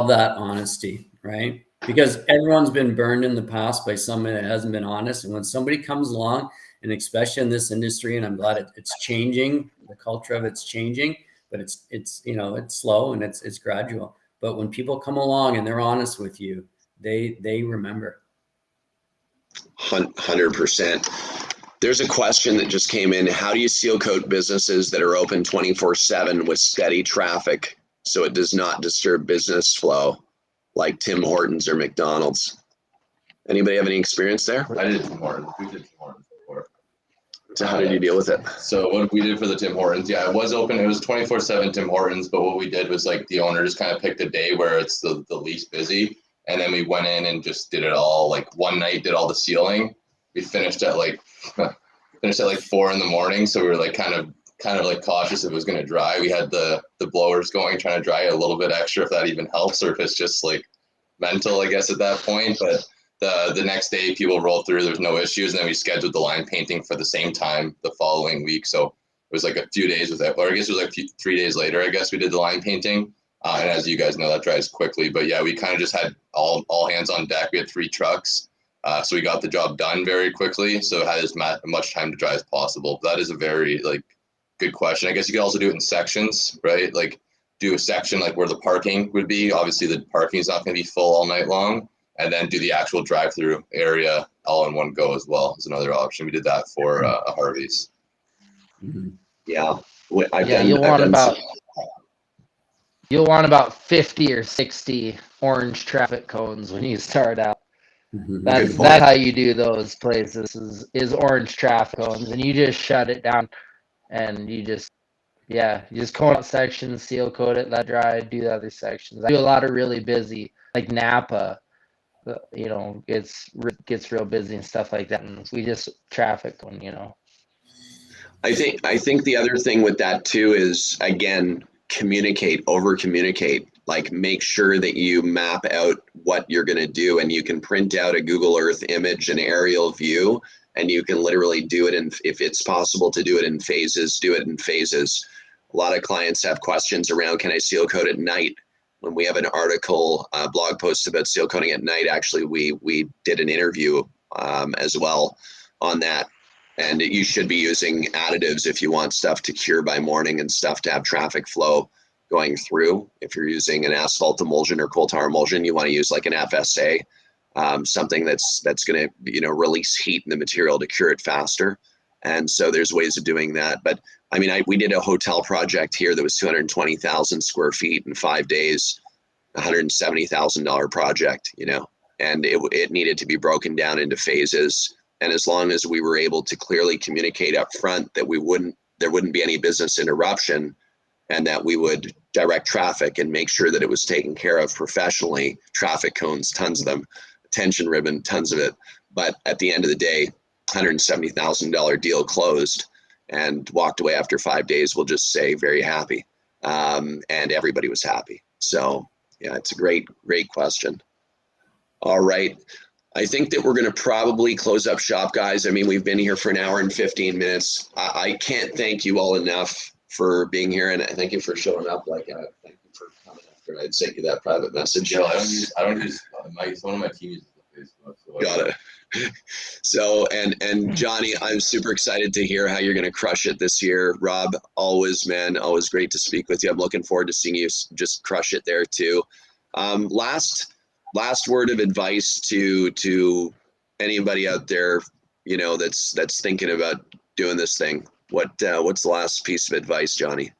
that honesty, right? Because everyone's been burned in the past by someone that hasn't been honest. And when somebody comes along, and especially in this industry, and I'm glad it's changing, the culture of it's changing, but it's you know, it's slow and it's gradual. But when people come along and they're honest with you, they remember. 100%. There's a question that just came in. How do you seal coat businesses that are open 24/7 with steady traffic? so it does not disturb business flow like Tim Hortons or McDonald's. Anybody have any experience there? I did Tim Hortons. We did Tim Hortons before. So how did you deal with it? So what we did for the Tim Hortons, yeah, it was open. It was 24/7 Tim Hortons, but what we did was like the owner just kind of picked a day where it's the least busy, and then we went in and just did it all. Like one night, did all the sealing. We finished at like 4 a.m. So we were like kind of like cautious if it was going to dry. We had the blowers going, trying to dry it a little bit extra if that even helps, or if it's just like mental, I guess, at that point. But the next day people rolled through, there's no issues, and then we scheduled the line painting for the same time the following week. So it was like a few days with that, or I guess it was like 3 days later, I guess we did the line painting. And as you guys know, that dries quickly. But yeah, we kind of just had all hands on deck. We had 3 trucks. So we got the job done very quickly. So it had as much time to dry as possible. That is a very good question. I guess you could also do it in sections, right? Like do a section like where the parking would be. Obviously the parking is not going to be full all night long. And then do the actual drive-through area all in one go as well is another option. We did that for a Harvey's. Mm-hmm. Yeah. You'll want about 50 or 60 orange traffic cones when you start out. Mm-hmm. That's how you do those places is orange traffic cones, and you just shut it down, and you just cone out sections, seal coat it, let dry, do the other sections. I do a lot of really busy, like Napa. It gets real busy and stuff like that, and we just traffic when I think the other thing with that too is, again, over communicate, like make sure that you map out what you're going to do, and you can print out a Google Earth image, an aerial view, and you can literally do it if it's possible to do it in phases, do it in phases. A lot of clients have questions around, can I seal coat at night? When we have an article, blog post about seal coating at night, actually, we did an interview as well on that. And you should be using additives if you want stuff to cure by morning and stuff to have traffic flow going through. If you're using an asphalt emulsion or coal tar emulsion, you want to use like an FSA, something that's going to release heat in the material to cure it faster. And so there's ways of doing that. But I mean, we did a hotel project here that was 220,000 square feet in 5 days, $170,000 project, and it needed to be broken down into phases. And as long as we were able to clearly communicate up front that there wouldn't be any business interruption, and that we would direct traffic and make sure that it was taken care of professionally, traffic cones, tons of them, tension ribbon, tons of it. But at the end of the day, $170,000 deal closed, and walked away after 5 days. We'll just say very happy, and everybody was happy. So yeah, it's a great question. All right. I think that we're going to probably close up shop, guys. I mean, we've been here for an hour and 15 minutes. I can't thank you all enough for being here, and thank you for showing up. Thank you for coming after I'd sent you that private message. Yeah, I don't use one of my team uses Facebook. So got it. So, and Johnny, I'm super excited to hear how you're going to crush it this year. Rob, always great to speak with you. I'm looking forward to seeing you just crush it there too. Last word of advice to anybody out there, that's thinking about doing this thing. What's the last piece of advice, Johnny?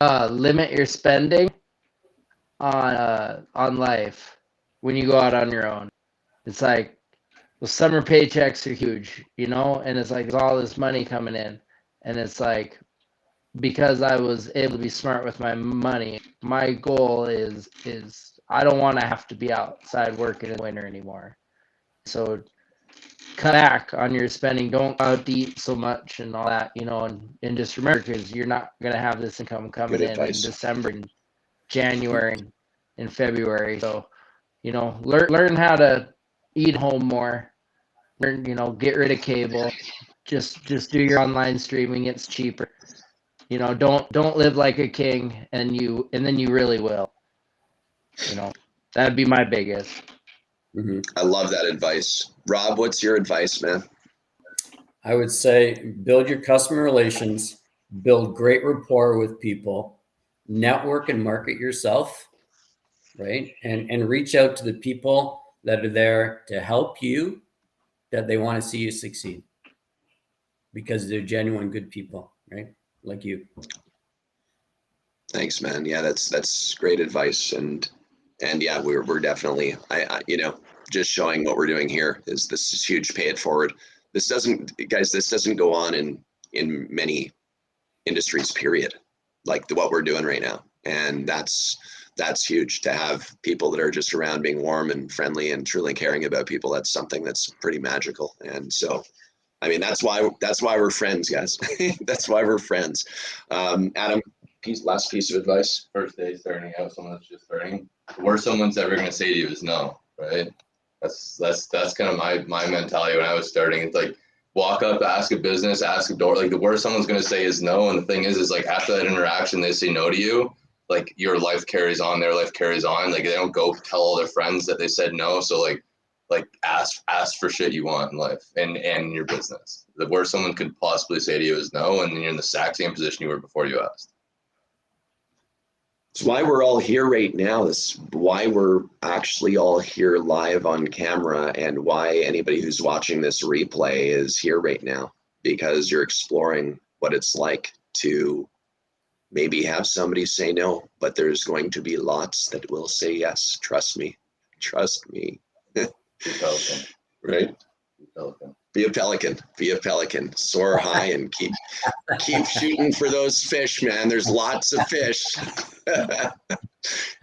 Limit your spending on life when you go out on your own. It's like the summer paychecks are huge, and it's like there's all this money coming in, and it's like, because I was able to be smart with my money, my goal is I don't want to have to be outside working in the winter anymore. So cut back on your spending. Don't go out to eat so much and all that, and just remember, because you're not going to have this income coming in December and January and February. So, learn how to eat home more. Learn, get rid of cable. Just do your online streaming. It's cheaper. Don't live like a king, and then you really will. That'd be my biggest. Mm-hmm. I love that advice. Rob, what's your advice, man? I would say build your customer relations, build great rapport with people, network and market yourself, right? And reach out to the people that are there to help you, that they want to see you succeed, because they're genuine good people, right? Like you. Thanks, man. Yeah, that's great advice. And yeah, we're definitely, I you know, just showing what we're doing here is this is huge. Pay it forward. This doesn't, guys, this doesn't go on in many industries, period, like what we're doing right now. And that's huge, to have people that are just around being warm and friendly and truly caring about people. That's something that's pretty magical. And so, I mean, that's why we're friends, guys. That's why we're friends. Adam, last piece of advice. First day starting out, someone that's just starting, the worst someone's ever going to say to you is no, right? That's kind of my mentality when I was starting. It's like, walk up, ask a business, ask a door. Like, the worst someone's going to say is no. And the thing is like, after that interaction, they say no to you, like, your life carries on, their life carries on. Like, they don't go tell all their friends that they said no. So like ask for shit you want in life and in your business. The worst someone could possibly say to you is no. And then you're in the exact same position you were before you asked. It's why we're all here right now. This is why we're actually all here live on camera, and why anybody who's watching this replay is here right now, because you're exploring what it's like to maybe have somebody say no, but there's going to be lots that will say yes. Trust me. Be a pelican. Right? Be a pelican. Be a pelican. Be a pelican. Soar high and keep shooting for those fish, man. There's lots of fish.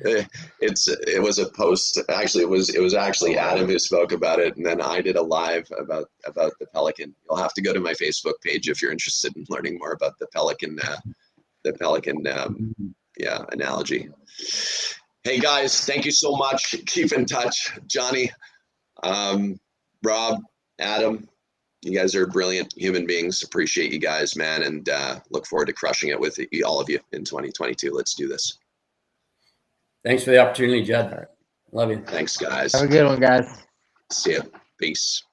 It was a post. Actually, it was actually Adam who spoke about it, and then I did a live about the pelican. You'll have to go to my Facebook page if you're interested in learning more about the pelican. Analogy. Hey guys, thank you so much. Keep in touch, Johnny, Rob, Adam. You guys are brilliant human beings. Appreciate you guys, man, and look forward to crushing it with all of you in 2022. Let's do this. Thanks for the opportunity, Judd. Love you. Thanks, guys. Have a good one, guys. See ya. Peace.